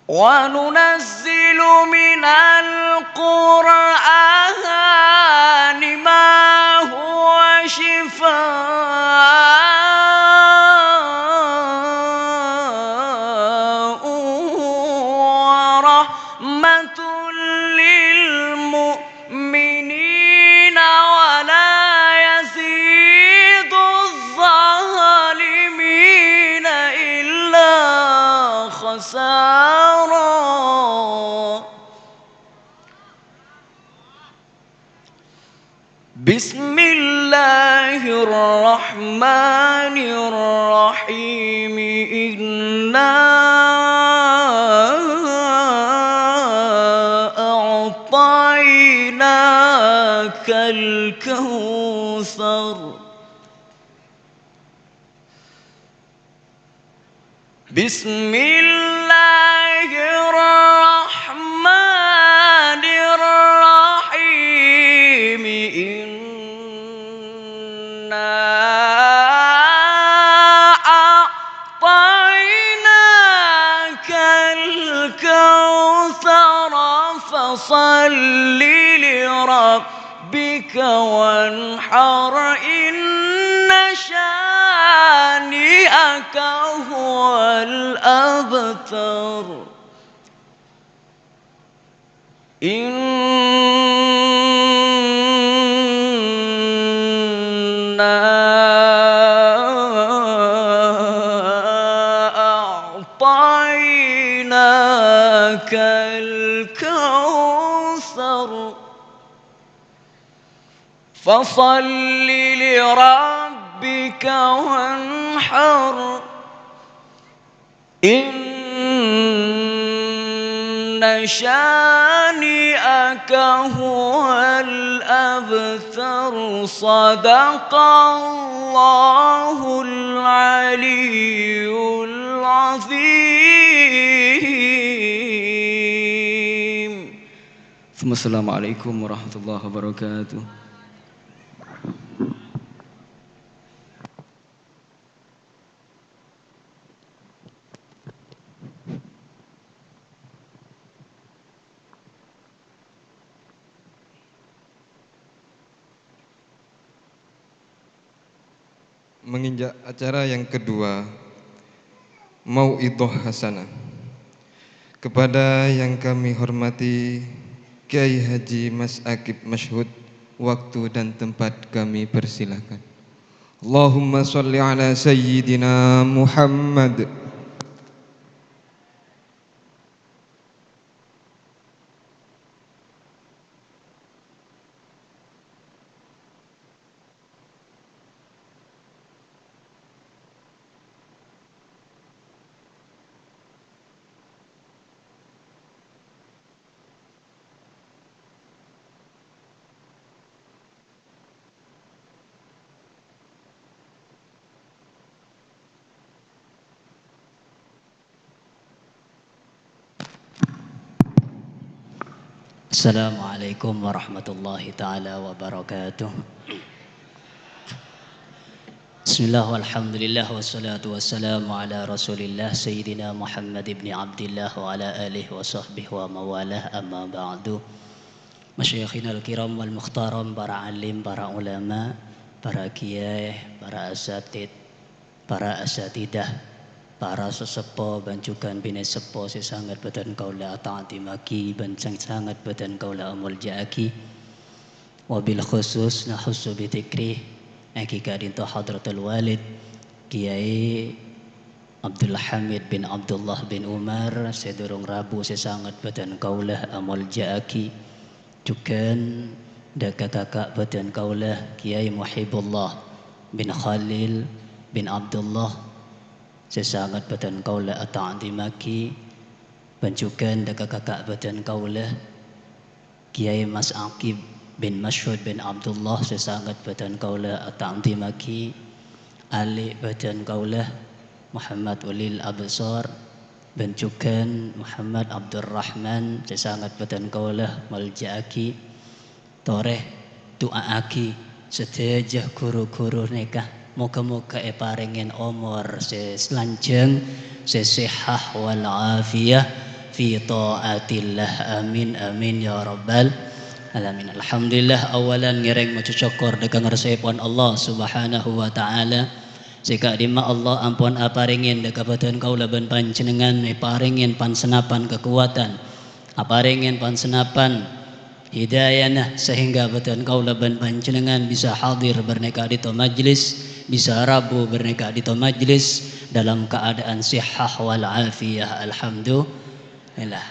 وننزل من القرآن ما هو شفاء ورحمة للمؤمنين ولا يزيد الظالمين إلا خسارا. بسم الله الرحمن الرحيم. إنا أعطيناك الكوثر. بسم الله الرحمن الرحيم. إنا أعطيناك الكوثر فصل لربك وانحر إن شانئك هو الأبتر. إنا أعطيناك الكوثر فصل لربك وانحر إن شانئك هو الأبتر. صدق الله العلي العظيم. ثم السلام عليكم ورحمة الله وبركاته. Menginjak acara yang kedua, Mau'idhah Hasanah. Kepada yang kami hormati Kiai Haji Mas Akib Masyhud, waktu dan tempat kami persilahkan. Allahumma sholli ala Sayyidina Muhammad. Assalamualaikum warahmatullahi ta'ala wabarakatuh. Bismillah walhamdulillah wassalatu wassalamu ala rasulillah Sayyidina Muhammad ibn Abdillah wa ala alihi wa sahbihi wa mawalah, amma ba'du. Masyayikhina al-kiram wal mukhtaram, para alim, para ulama, para kiai, para asatid, para asatidah, para sesepo banjukan bina sepo sesangat badan kaula ta'ati maki bancang sangat badan kaula amul ja'aki wabil khusus nahusu bitikri hakika dinto hadratul walid Kiai Abdul Hamid bin Abdullah bin Umar sedurung rabu sesangat badan kaula amul ja'aki jukan daka kakak badan kaula Kiai Muhibullah bin Khalil bin Abdullah sesangat badan kaula ata'ati maki banjukan daka kakak badan kaula Kiai Mas Akib bin Masyhud bin Abdullah sesangat badan kaula ata'ati maki ali badan kaula Muhammad Ulil Absar banjukan Muhammad Abdurrahman sesangat badan kaula malja'aki toreh doaaki sedejah guru-guru nikah. Moga-moga paringin umur selanjeng sesihah wal afiyah fi taatillah, amin amin ya rabbal alamin. Alhamdulillah, awalan ngiring maca syukur degang resepon Allah subhanahu wa ta'ala sika dima Allah ampun aparingin deka badan kaula ben panjenengan paringin pansenapan kekuatan, aparingin pansenapan hidayah sehingga badan kaula ben panjenengan bisa hadir berneka di majlis, bisa rabu berneka di majlis dalam keadaan sihah wal afiyah. Alhamdulillah.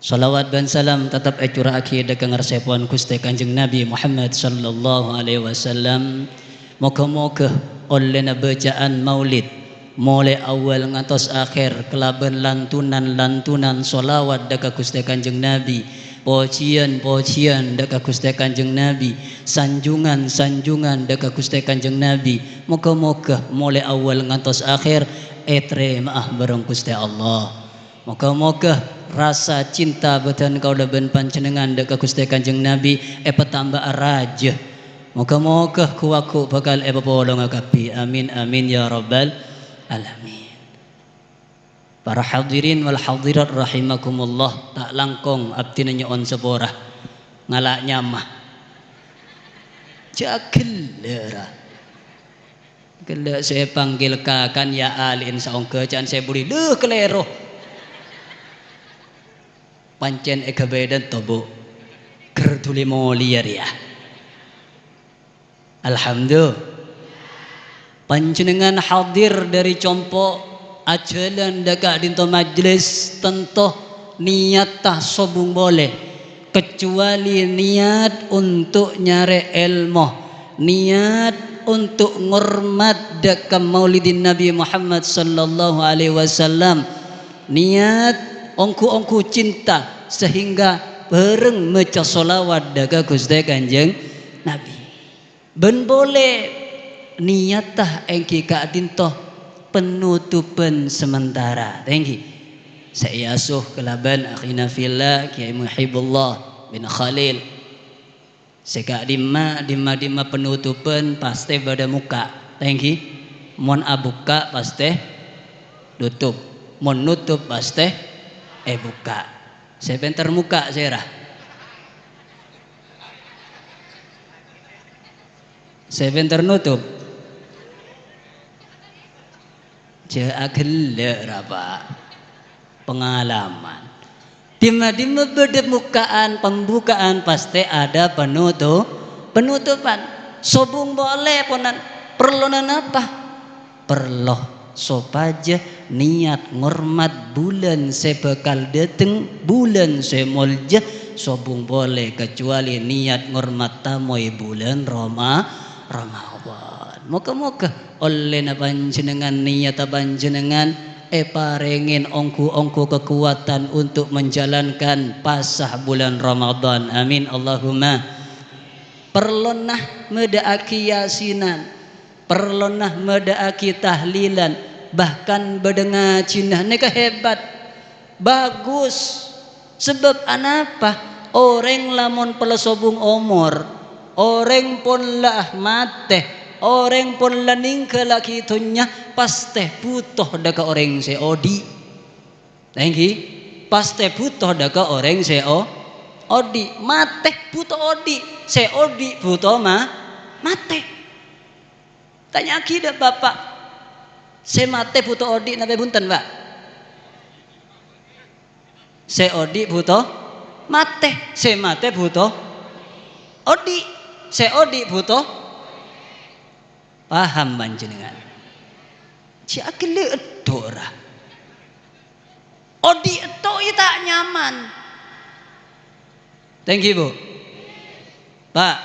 Salawat dan salam tetap ecuraki degang resepon Gusti Kanjeng Nabi Muhammad sallallahu alaihi wasallam. Moga-moga oleh bacaan maulid mulai awal ngantos akhir kelaban lantunan salawat degang Gusti Kanjeng Nabi, Pujian dekat Gusti Kanjeng Nabi, sanjungan dekat Gusti Kanjeng Nabi. Moga-moga mulai awal ngantos akhir etre maah bareng Gusti Allah. Moga-moga rasa cinta badan kaula ben panjenengan dekat Gusti Kanjeng Nabi petambah raja. Moga-moga kuwaku bakal pepolong akapi. Amin amin ya rabbal alamin. Para hadirin wal hadirat rahimakumullah, tak langkong abdi nyoon seborah ngalak nyamah jagelera gelak saya panggil kakan ya alin saong kecaan saya buri deh kelero pancen ekabedan tobo kertuli moliar ya. Alhamdulillah panjenengan hadir dari compo ajalan dekat dinto majlis, tentu niat tak sobung boleh kecuali niat untuk nyari ilmu, niat untuk ngormat dekat maulidin Nabi Muhammad sallallahu alaihi wasallam, niat ongku cinta sehingga bareng maca solawat dekat Gusti Kanjeng Nabi. Ben boleh niat tah engki ka dinto penutupan sementara. Thank you. Saya asuh kelaban akhina fillah Kiai Muhibullah bin Khalil. Seka dimma penutupan pasti pada muka. Thank you. Mon abuka pasti tutup. Mon nutup pasti buka. Saya bentar muka saya. Saya bentar nutup. Agak apa pengalaman. Dima berdemukaan pembukaan pasti ada penutupan. Sobung boleh ponan perlunan apa? Perloh sopaja niat ngormat bulan sebekal dateng bulan semolja sobung boleh kecuali niat ngormat tamoy bulan Ramadan. Moga-moga oleh na panjenengan niat panjenengan parengin ongku kekuatan untuk menjalankan pasah bulan Ramadan. Amin Allahumma. Perlonah medaaki yasinan, perlonah medaaki tahlilan, bahkan bedengar cinah neka hebat bagus. Sebab anapa? Orang lamun pelesobung omor, orang pun lah mate, orang pun laning kelaki itunya pasti butuh daga orang seodi. Thank you. Pasti butuh daga orang odi. Mate butuh odi, seodi butuh mate. Tanya akidah bapak, se mate butuh odi nabe bunten pak. Se odi butuh mate, se mate butuh odi, se odi butuh. Paham panjenengan? Ci akile edora. Odi eto tak nyaman. Thank you Bu. Pak,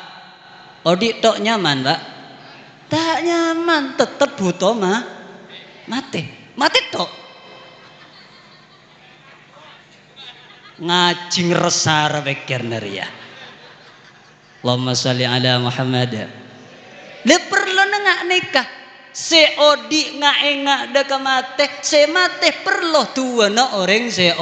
odi tok nyaman Pak? Tak nyaman, tetap butuh mate tok. Ngajing resar bekir neria. Allahumma sholli ala Muhammad. Le perlu ngak nikah se odi ngak deka mate se mate perlu tuana orang se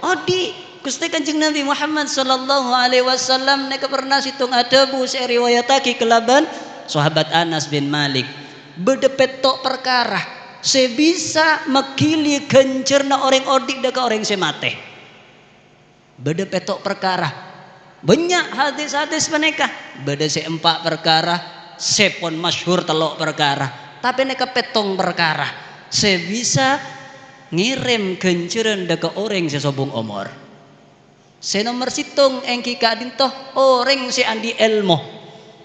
odi. Gusti Kanjeng Nabi Muhammad sallallahu alaihi wasallam neka pernah situng adabu se riwayataki kelaban sahabat Anas bin Malik bedepetok perkara se bisa makili gencerna orang odi deka orang se mate. Bedepetok perkara banyak hadis-hadis menikah beda se 4 perkara sepon masyhur telok perkara tapi neka petong perkara se bisa ngirim genceran deka orang sesobung omor se nomor situng engki kadintoh orang se andi ilmu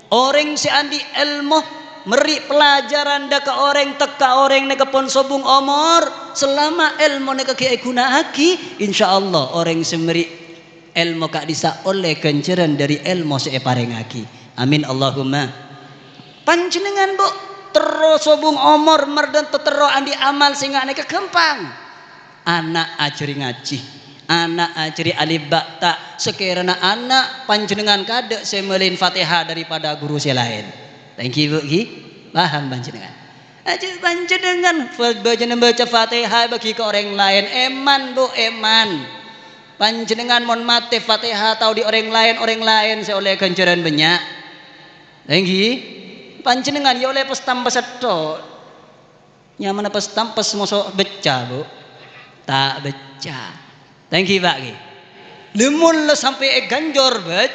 orang se andi ilmu meri pelajaran deka orang teka orang neka pon sobung omor selama ilmu neka kiai gunaaki insyaallah orang se meri ilmu kak disa oleh genceran dari ilmu se parengaki. Amin Allahumma. Panjenengan Bu terus sobung omor merdan tetero andi amal sehingga neka kempang anak ajri ngaji anak ajri alif ba ta sekiranya anak panjenengan kade semelin Fatihah daripada guru saya lain. Thank you Bu Ki. Paham panjenengan? Ajri panjenengan baca Fatihah bagi ke orang lain eman Bu eman. Panjenengan mon mate Fatihah tahu di orang lain saya oleh ganjaran banyak. Thank you. Panjenengan ya oleh pestampas seto nyaman pestampas mosok beca Bu tak beca. Thank you Pak Ki. Lemun le sampai ganjor bet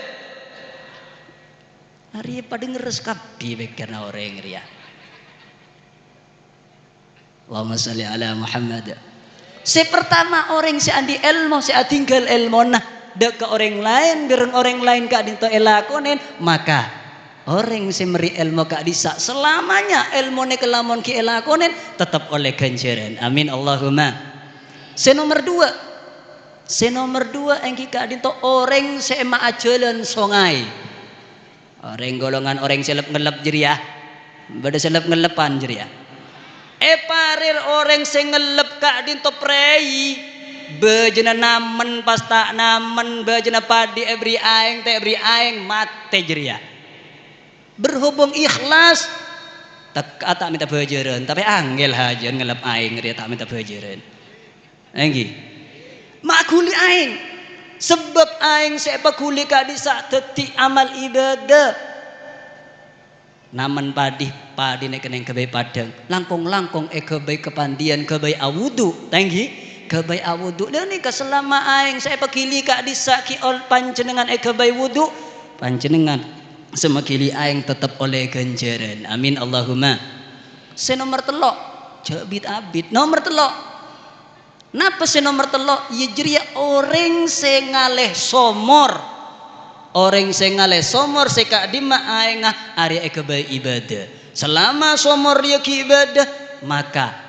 hari pada ngeres kapi bekirna orang ria. Allahumma sholli ala Muhammad. Se pertama orang se andi ilmu se tinggal ilmu nah dek ke orang lain gereng orang lain kak dinto elakonen maka orang se meri ilmu kak disa selamanya ilmu ne kelamun ki elakonen tetap oleh ganjaran. Amin Allahumma. Se nomor 2 engki kak dinto orang se ema ajalan songai orang golongan orang selep ngelep jeriah beda selep ngelepan jeriah parir orang se ngelep kak dinto prei bejena namen pas tak namen bejena padi ebri aing te ebri aing mate jeria berhubung ikhlas tak minta pelajaran tapi angel aja ngelap aing dia tak minta pelajaran lagi makuli aing sebab aing sepa kuli kadi sak teti amal ibadah naman padi nek keneng kebai padang langkong kebai kepandian kebai awudu tanggi kebai awudu dan ni selama aing sepa kili kadi sak ki ol panjenengan kebai wudu panjenengan semakili aing tetap oleh ganjaran amin Allahumma nomor telok jabit abid nomor telok napa nomor telok ya jeria orang sing ngaleh somor orang sing ngaleh somor seka dima aing ari kebae ibadah selama somor dia ki ibadah maka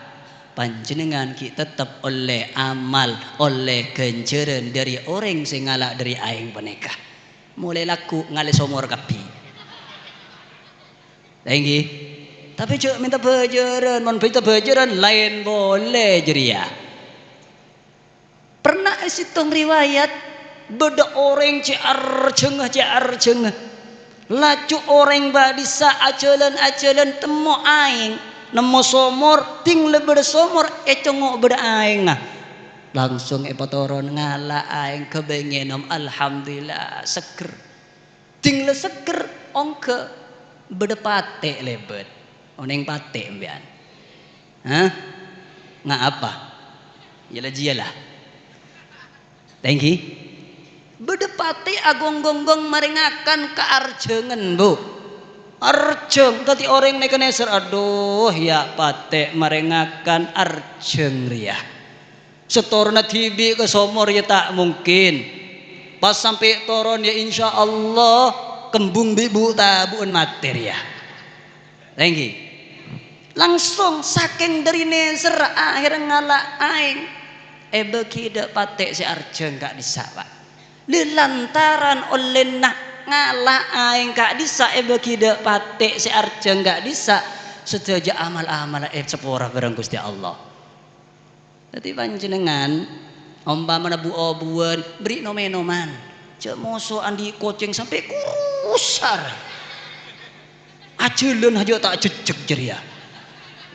panjenengan ki tetap oleh amal oleh ganjaran dari orang sing ngalak dari aing penekah mulai laku ngalih somor kapi tinggi tapi cuk minta pelajaran mon minta pelajaran lain boleh jeria pernah isitung riwayat beda orang car cengah lacu orang badisa ajalan temu aing nemu somor ting leber somor cengok beda aing langsung epatoron ngala aing kebengenom alhamdulillah seger ting le seger ongke beda pate lebet oneng pate mbian hah nggak apa yalah thank you beda pate agong gonggong maringakan ke arjengen bu arjeng tadi orang nekeneser aduh ya pate maringakan arjeng ria setorna TV ke somor ya tak mungkin pas sampai toron ya insya Allah kembung bibu tabuan materi ya thank you langsung saking dari neser akhir ngala aing beki dak patek si arjeng kak disapa lantaran oleh nak ngala aing kak disa beki dak patek si arjeng kak disa setuju amal-amal sepora bareng Gusti Allah. Jadi panjenengan umpamana buah-buahan beri nomen-noman cek moso andi kucing sampai kusar ajeun aja tak jejeg jeria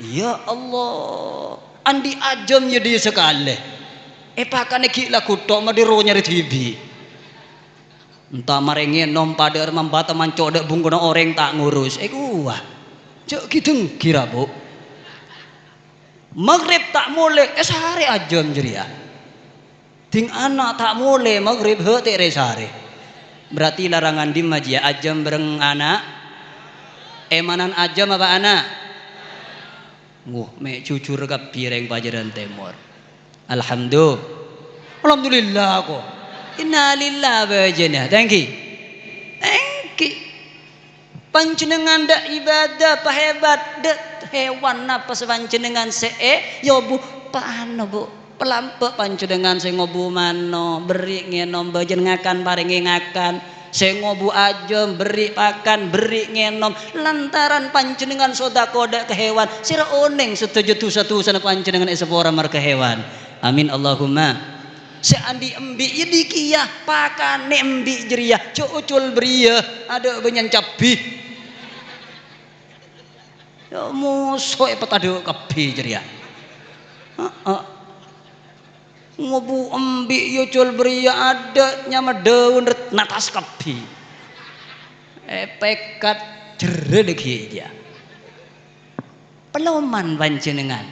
ya Allah andi ajam ya dia sekali pakane ki laku tok mah dironya di TV entah marengin nom pada membata mancok dak bungkuna orang tak ngurus kuah cek gitu kira bu maghrib tak mulai sehari ajam jeria ting anak tak mulai maghrib hete sehari berarti larangan dimaji ajam bereng anak emanan ajam apa anak me cucur ke pireng pajaran temur alhamdulillah kok innalillah bajana thank you panjenengan dak ibadah pahebat dak hewan napa sepanjenengan yo bu paano bu pelampe panjenengan sing ngobu mano beri ngenom bajen ngakan paringi ngakan sing ngobu ajam beri pakan beri ngenom lantaran panjenengan sedekah dak ke hewan sira oneng setuju tusa-tusa panjenengan sepora mar ke hewan amin Allahumma seandi embi yidikiyah pakane embi jeriah cucul beria ada benyan cabi ya musuh petado kapi jeria ngobu embi yucul beria ada nyama daun natas kapi pekat jeredek dia peloman panjenengan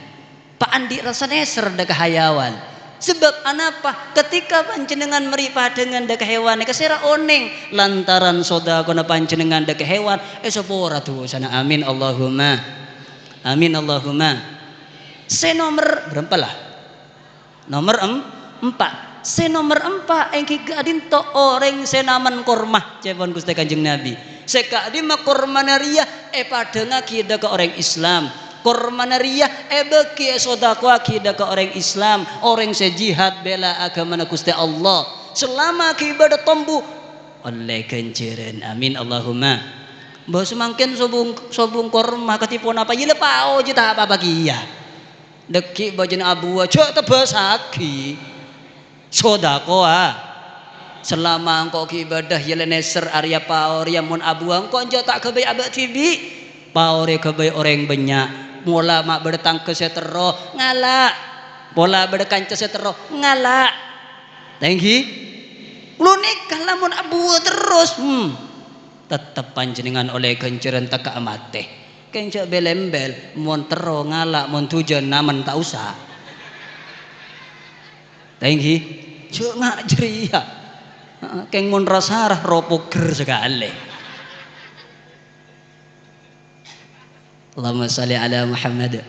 Pak Andi rasanya serda kehayawan sebab anapa ketika panjenengan meripah dengan dak hewan kesera oneng lantaran sodakona panjenengan dak hewan sepora tuh sana amin Allahumma nomor berapa lah nomor 4 nomor 4 engki gadin to orang senaman kormah cepon Gusti Kanjeng Nabi sekadi ma kormanaria padanga kida ke orang Islam kormanaria beki sedekah kida ke orang Islam orang sejihad bela agama Gusti Allah selama ibadah tombu oleh ganjaran amin Allahumma mbah semangkin sobung korma ketipun apa ye lepao jita apa bagi ya deki bajen abu aja tebasaki sedekah selama engkau ibadah ya leneser arya paor ya mun abu engkau aja tak kebe abak tibi paore kebai orang banyak mula mak berdatang ke setero ngalak pola berkanca setero ngalak tinggi lu nikah lamun abu terus tetap panjenengan oleh kenceran tak amate kencak belembel mon tero ngalak mon tujuan naman tak usah tinggi cuk ngak jeria keng mon rasarah ropoker sekali. Allahumma salli ala Muhammad.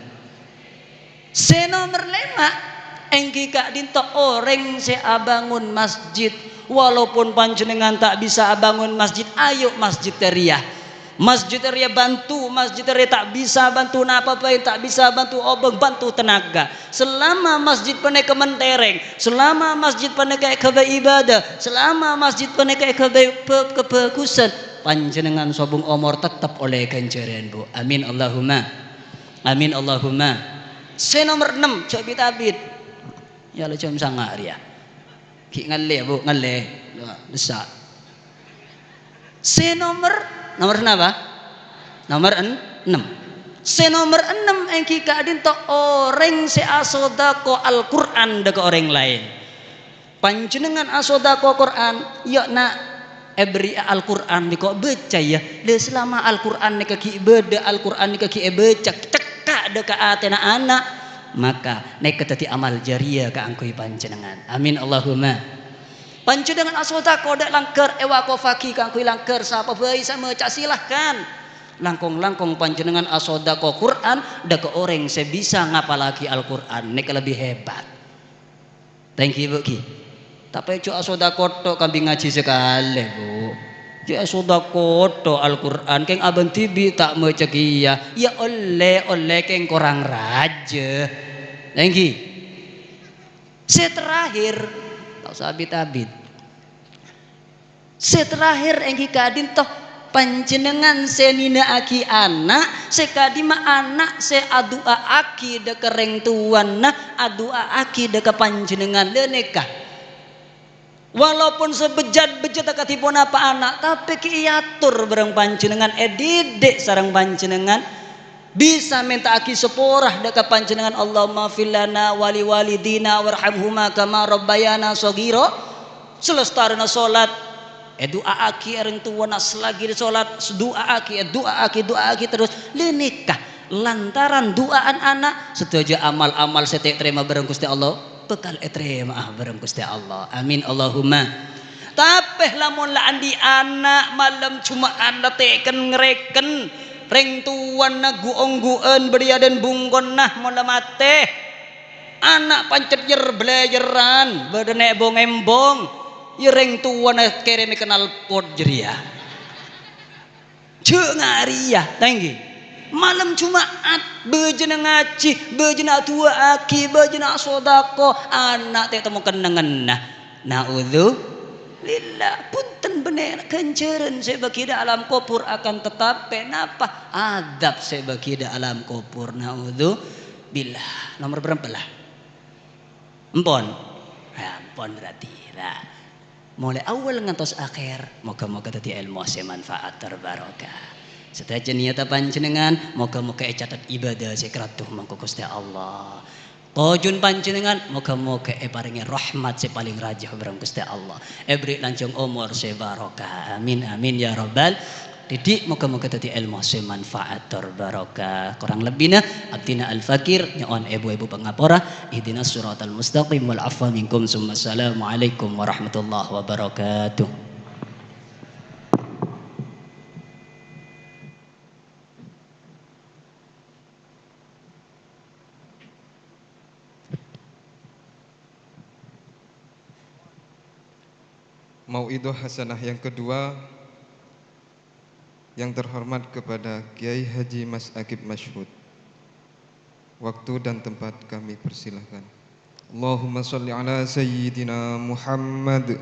Senomor 5 engki kak dinto orang se abangun masjid walaupun panjenengan tak bisa abangun masjid ayo masjid teriah bantu masjid teriah tak bisa bantu napa apa tak bisa bantu obeng bantu tenaga selama masjid panek kementereng selama masjid panek kebe ibadah selama masjid panek kebe kebagusan panjenengan sobung omor tetap oleh ganjaran bu amin Allahumma amin Allahumma. Senomor 6 cak bitabit ya lo jam sangat dia ki ngalle bu ngalle desa senomor kenapa nomor 6 senomor 6 engki kadin to orang se asodako Al-Quran deke orang lain panjenengan asodako Quran ya nak ebri Al-Quran ni kok baca ya le selama Al-Quran ni kaki ibadah Al-Quran ni kaki baca cekak deka atena anak maka nek ketati amal jariah ka angkui panjenengan amin Allahumma panjenengan asota kodak langker ewa kofaki ka angkui langker sapa bayi sama cak silahkan langkong panjenengan asoda ko Quran deka orang sebisa ngapalagi Al-Quran nek lebih hebat thank you bu ki tapi cuk asoda koto kambing ngaji sekali bu cuk asoda koto Al-Quran keng abang tibi tak mau cekia ya oleh keng korang raja lagi seterakhir tak sabit seterakhir engki kadin toh panjenengan senina aki anak sekadima anak se adua aki de kereng tuan nah adua aki de ke panjenengan denekah walaupun sebejat-bejat katipun apa anak tapi kiatur bareng panjenengan didik sareng panjenengan bisa minta aki seporah deka panjenengan Allahumma fillana wali walidina warhamhuma kama rabbayana shaghira selestarna salat doa aki areng tuwana selagi salat doa aki terus lenikah lantaran doaan anak setuju amal-amal setek terima bareng Gusti Allah bekal terima bareng Gusti Allah amin Allahumma tapeh lamun la andi anak malam cuma anda teken ngereken reng tuan na guong-guon beria dan bungkon nah mula mate anak pancet yer belajaran badane bong-embong yereng tuan na kere me kenal pot jeria cuk ngaria tanggi malam Jumat bejena ngaji bejena tua aki bejena sodako anak teh temu kenangan naudzubillah punten bener kenceran saya bagi dalam kubur akan tetap kenapa adab saya bagi dalam kubur naudzubillah nomor berapa lah empon berarti lah mulai awal ngantos akhir moga-moga tadi ilmu semanfaat terbarokah setelah niata panjenengan moga-moga catat ibadah sekratuh mangko Gusti Allah Kojun panjenengan moga-moga paringi rahmat se paling rajih bareng Gusti Allah beri lancung umur se barokah amin amin ya rabbal didik moga-moga tadi ilmu se manfaat terbarokah kurang lebihnya abdina al-fakir nyon ibu-ibu pengapora ihdinas siratal mustaqim wal afwa minkum summa assalamualaikum warahmatullahi wabarakatuh. Mauidhah hasanah yang kedua yang terhormat kepada Kiai Haji Mas Akib Masyhud. Waktu dan tempat kami persilahkan. Allahumma sholli ala sayyidina Muhammad.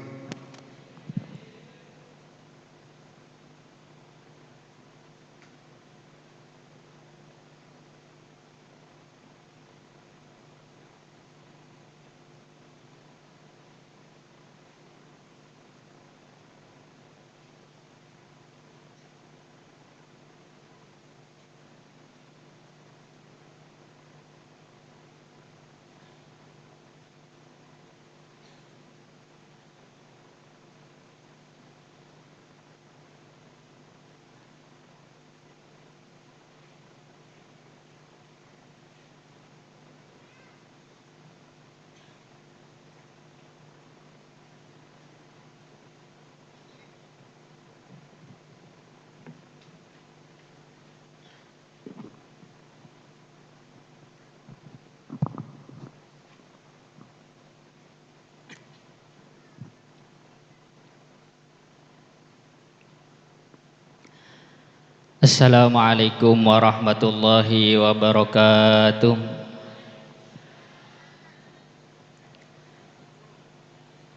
Assalamualaikum warahmatullahi wabarakatuh.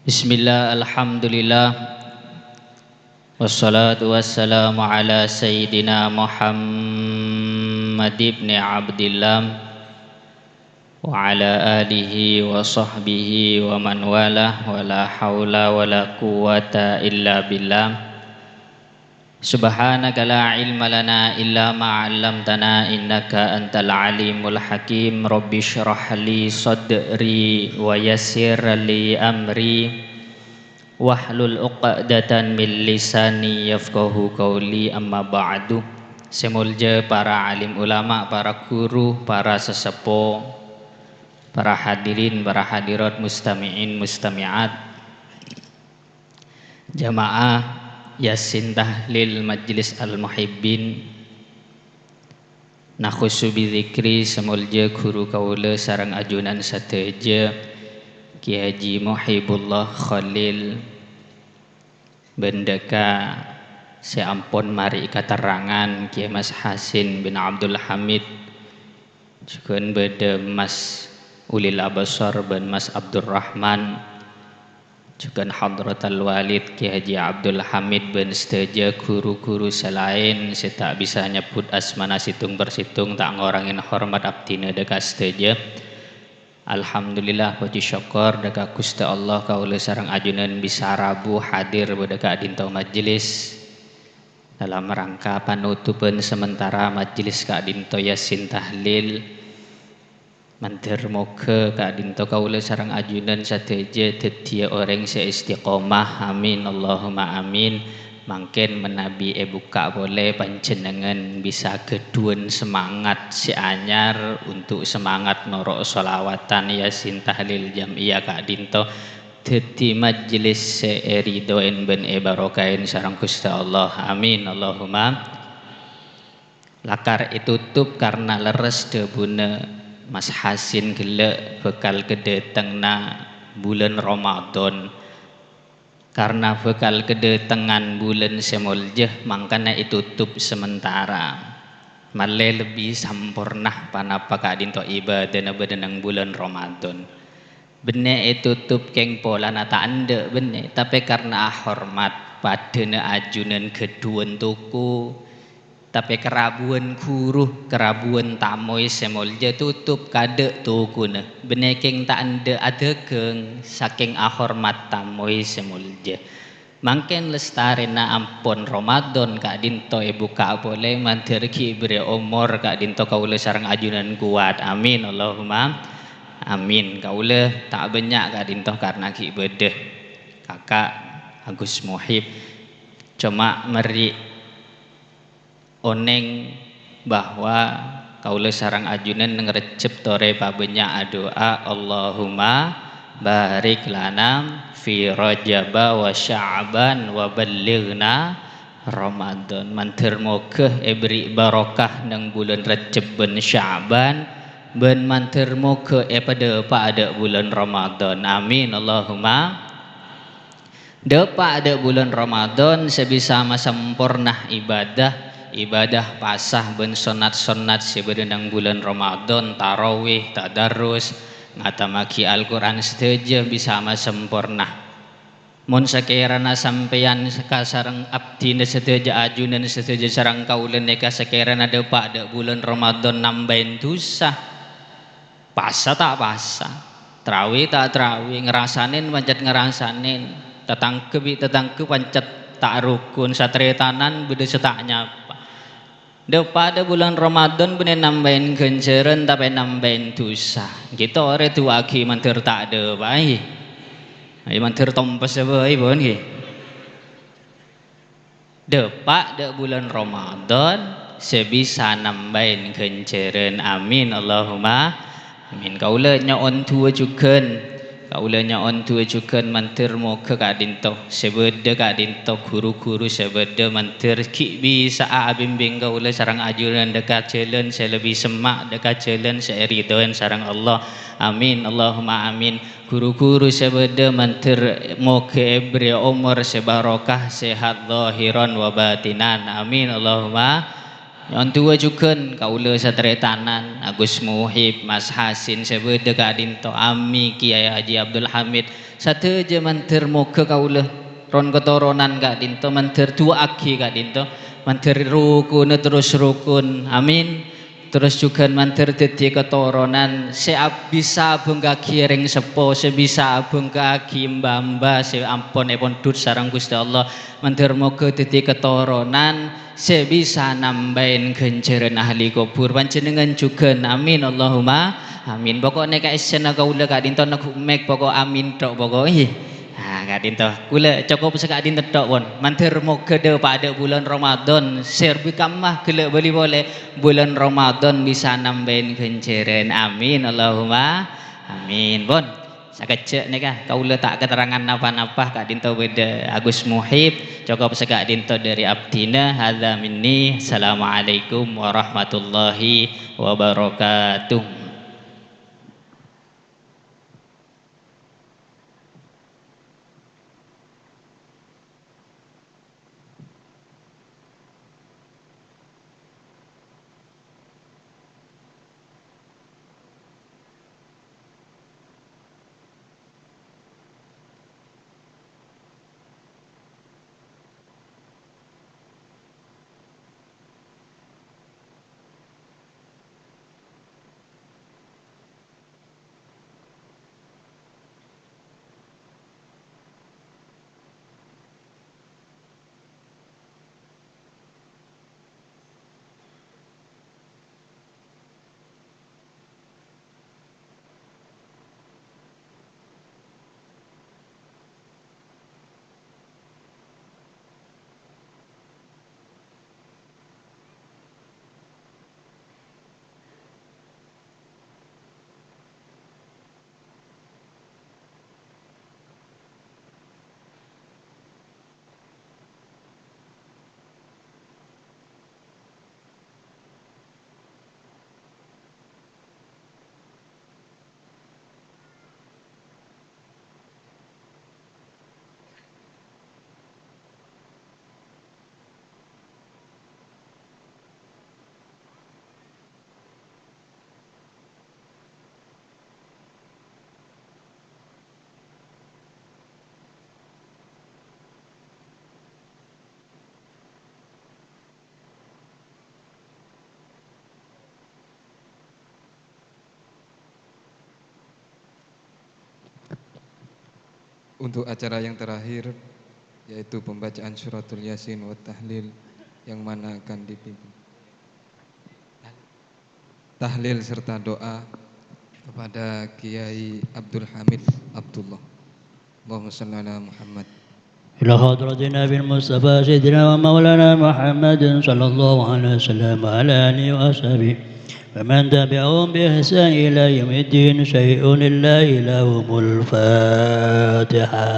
Bismillah, alhamdulillah, wassalatu wassalamu ala sayyidina Muhammad ibn Abdillah wa ala alihi wa sahbihi wa man walah, wa la hawla wa la quwwata illa billah. Subhanaka la ilma lana illa ma 'allamtana innaka antal alimul hakim. Rabbi shrah li sadri wa yassir li amri wahlul 'uqdatan min lisani yafqahu qawli. Amma ba'du. Semulja para alim ulama, para guru, para sesepuh, para hadirin, para hadirat, mustami'in, mustami'at, jamaah Yasin Tahlil Majlis Al-Muhibbin, nakhusu bidzikri semulja guru kaula sareng ajunan sateja Ki Haji Muhibullah Khalil bendeka seampun mari katerangan Ki Mas Hasin bin Abdul Hamid juga beda Mas Ulil Abasar bin Mas Abdurrahman juga Hadratul Walid Ki Haji Abdul Hamid bin seteja guru-guru selain saya tak bisa nyebut asmana situng bersitung tak ngorangin hormat abdina deka seteja. Alhamdulillah puji syukur deka Gusti Allah kaula sareng ajunan bisa Rabu hadir bedeka dinto majelis dalam rangka panutupan sementara majelis ka dinto Yasin Tahlil. Mantir moga ka dinto kaula sareng ajunan sateja tetia orang seistiqomah. Amin Allahumma amin. Mangken menabi buka boleh panjenengan bisa keduan semangat si anyar untuk semangat norok solawatan Yasin Tahlil Jam'iyah ka dinto teti majelis seeridoen ben barokain sareng Gusti Allah. Amin Allahumma. Lakar tutup karena leres debuna Mas Hasin gelek bekal kedatengna bulan Ramadan. Karena bekal kedatengan bulan semuljah mangkana tutup sementara. Malah lebih sampurnah panapa kadinto ibadah bedenang bulan Ramadan. Bene tutup keng pola nata ande bene tapi karena hormat padana ajunan keduan tuku tapi kerabuan guru, kerabuan tamoy semolja tutup kade tukuna. Benekeng tak anda adekeng saking ahormat tamoy semolja. Mangken lestarina ampun Ramadan kak dinto buka boleh mantirki beri umur kak dinto kaula sareng ajunan kuat. Amin Allahumma amin. Kaula tak banyak kak dinto karena ki bedeh kakak Agus Muhib cuma meri oneng bahwa kaula sarang ajunan ngerecep tore pabenya doa Allahumma barik lana fi Rajab wa Sya'ban wa ballighna Ramadan. Mantir moga beri barokah nang bulan Rajab ben Sya'ban ben mantir moga pada bulan Ramadan. Amin Allahumma. Depa ada bulan Ramadan sebisa sempurna ibadah pasah ben sunat sebenang bulan Ramadan, tarawih, tadarus, ngatamaki Al-Quran seteja bisa sempurna. Mun sakirana sampeyan sakasarang abdina seteja ajunan seteja sarang kaulen neka sakirana depa ada bulan Ramadan nambahin dosa. Pasah tak pasah, tarawih tak tarawih, ngerasanin pancet ngerasanin, tetangke pancet tak rukun, satretanan beda setaknya. Pada bulan Ramadan bener nambahin kenceran tapi nambahin dosa. Kita orang tu aki mantir tak ada baik. Ayo mantir tompas baik pun ki. Pada bulan Ramadan sebisa nambahin kenceran. Amin Allahumma amin. Kaula nyaon tua juga. Kaulanya on tua juga mantir moga kadinto sebeda kadinto guru-guru sebeda mantir ki bisa bimbing kaula sarang ajuran dekat jalan saya lebih semak dekat jalan saya ridhoan sarang Allah. Amin Allahumma amin. Guru-guru sebeda mantir moga beri umur sebarokah sehat zahiran wa batinan. Amin Allahumma Yang tua juga kaula satretanan Agus Muhib, Mas Hasin sebeda Kak Dinto, Ami Kiai Haji Abdul Hamid. Satu je mantir muka kaula ron ketoronan Kak Dinto, mantir dua aki Kak Dinto, mantir rukun terus rukun. Amin. Terus juga mantir dadi ketoronan bisa benggaki ring sepo, sebisa benggaki mbamba se ampun epon dut sareng Gusti Allah. Mantir muga dadi ketoronan sebisa nambahin genceran ahli kubur panjenengan juga. Amin Allahumma amin. Pokoknya Kak Isena kaula Kak Dinto nak mek pokok amin tok pokoknya. Nah, Kak Dinto, kula cukup sekak Dinto tok pun. Mantir moga pada bulan Ramadan serbi kamah kula beli boleh bulan Ramadan bisa nambahin genceran. Amin Allahumma amin. Pun sakecek nika kaula tak keterangan napa-napa Kak Dinto beda Agus Muhib cukup sekak Dinto dari Abdina. Hadza minni. Assalamualaikum warahmatullahi wabarakatuh. Untuk acara yang terakhir yaitu pembacaan suratul Yasin wa tahlil yang mana akan dipimpin tahlil serta doa kepada Kiai Abdul Hamid Abdullah. Allahumma shalli ala Muhammad. إلى حضرة النبي المصطفى سيدنا ومولانا محمد صلى الله عليه وسلم وعلى آله وأصحابه ومن تبعهم بإحسان إلى يوم الدين. شيء لله لهم الفاتحة.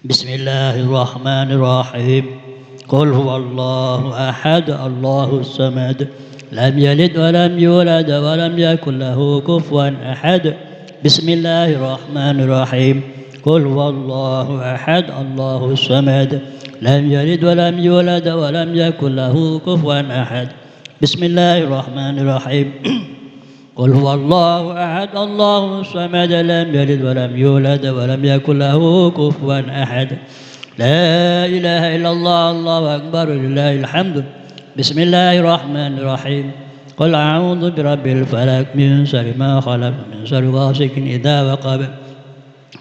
بسم الله الرحمن الرحيم. قل هو الله أحد الله الصمد لم يلد ولم يولد ولم يكن له كفوا أحد. بسم الله الرحمن الرحيم. قل هو الله أحد الله الصمد لم يلد ولم يولد ولم يكن له كفوا أحد. بسم الله الرحمن الرحيم. قل هو الله أحد الله الصمد لم يلد ولم يولد ولم يكن له كفوا أحد. لا إله إلا الله الله أكبر لله الحمد. بسم الله الرحمن الرحيم. قل أعوذ برب الفلق من شر ما خلق من شر غاسق إذا وقب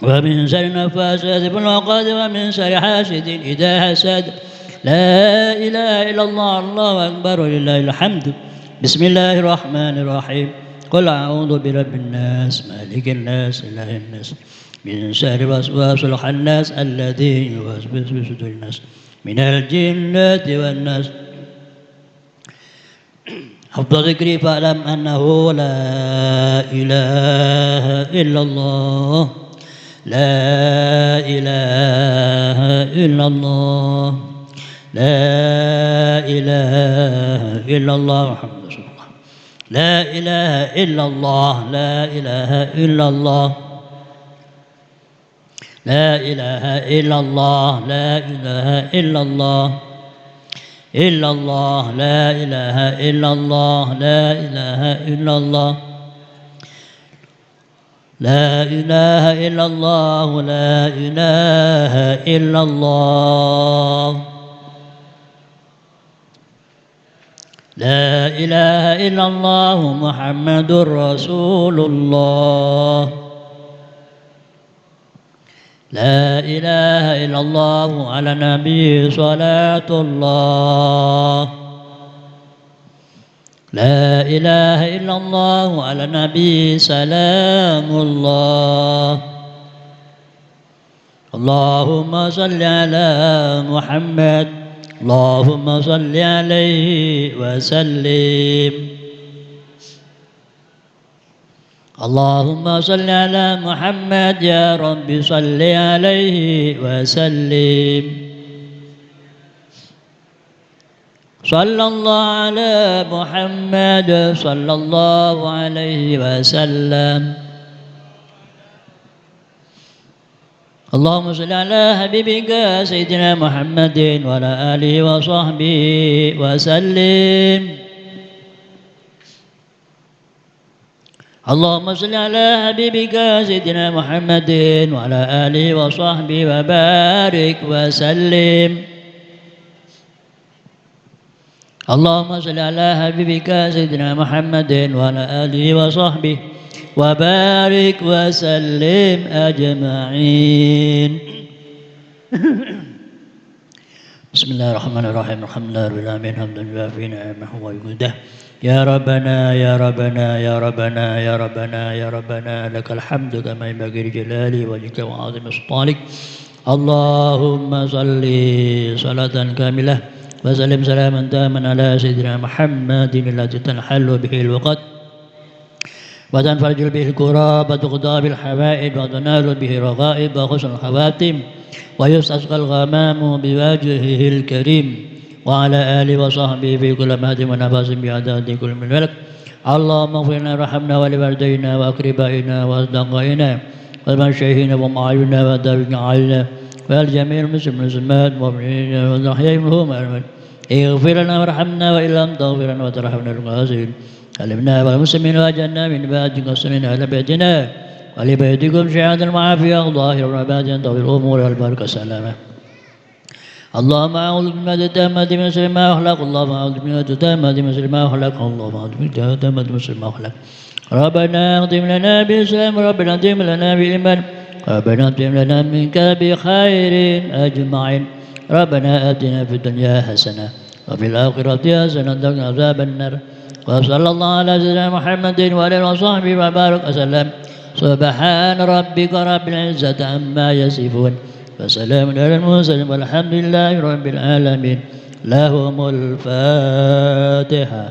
ومن شر النفاثات في العقد ومن شر حاسد إذا حسد. لا إله إلا الله الله أكبر لله الحمد. بسم الله الرحمن الرحيم. قل أعوذ برب الناس مالك الناس إله الناس من شر الوسواس الخناس الذي يوسوس في صدور الناس من الجنة والناس. أفضل ذكري فاعلم أنه لا إله إلا الله لا إله إلا الله لا إله إلا الله محمد رسول الله لا إله إلا الله لا إله إلا الله لا إله إلا الله لا إله إلا الله إلا الله لا إله إلا الله لا إله إلا الله لا إله إلا الله لا إله إلا الله لا إله إلا الله محمد رسول الله لا إله إلا الله على النبي صلاة الله لا إله إلا الله على النبي سلام الله اللهم صل على محمد اللهم صل عليه وسلم اللهم صل على محمد يا رب صل عليه وسلم صلى الله على محمد صلى الله عليه وسلم اللهم صل على حبيبك سيدنا محمد وعلى آله وصحبه وسلم اللهم صل على حبيبك سيدنا محمد وعلى آله وصحبه وبارك وسلم اللهم صل على حبيبك سيدنا محمد وعلى آله وصحبه وبارك وسلم أجمعين بسم الله الرحمن الرحيم الحمد لله رب العالمين حمدا يوافي نعمه ويمده يا ربنا يا ربنا يا ربنا يا ربنا يا ربنا لك الحمد كما ينبغي لجلال وجهك وعظيم سلطانك اللهم صل صلاة كاملة وسلم سلاما تاما على سيدنا محمد الذي تنحل به الوقت وتنفرج به الكراب وتقضى بالحوائج وتنال به الرغائب وحسن الخواتم ويستسقى الغمام بوجهه الكريم وعلى آله وصحبه في كل مهد ونفس بعدد كل من ملك اللهم اغفر لنا وارحمنا ولوالدينا وأقربائنا وأصدقائنا ومشايخنا ومعاينا وأدابنا علينا والجميع المسلمين والمسلمات والمؤمنين والأحياء منهم أجمعين اغفر لنا وارحمنا وإن لم تغفر لنا وترحمنا الخاسرين علمنا والمسلمين واجعلنا من بعدك السنين على بيتنا ولبيتكم شهادة المعافية ظاهر وباطنا طويل الأمور والبركة السلامة اللهم أعوذ بك من التامة من شر ما أخلق اللهم أعوذ بك من التامة من شر ما أخلق اللهم أعوذ بك من التامة من شر ما أخلق ربنا اختم لنا بالإسلام ربنا اختم لنا بالإيمان ربنا اختم لنا منك بخير أجمعين ربنا آتنا في الدنيا حسنة وفي الآخرة حسنة وقنا عذاب النار وصلى الله على سيدنا محمد وعلى آله وصحبه وبارك وسلم سبحان ربك رب العزة عما يصفون وسلام على المرسلين والحمد لله رب العالمين لهم الفاتحة.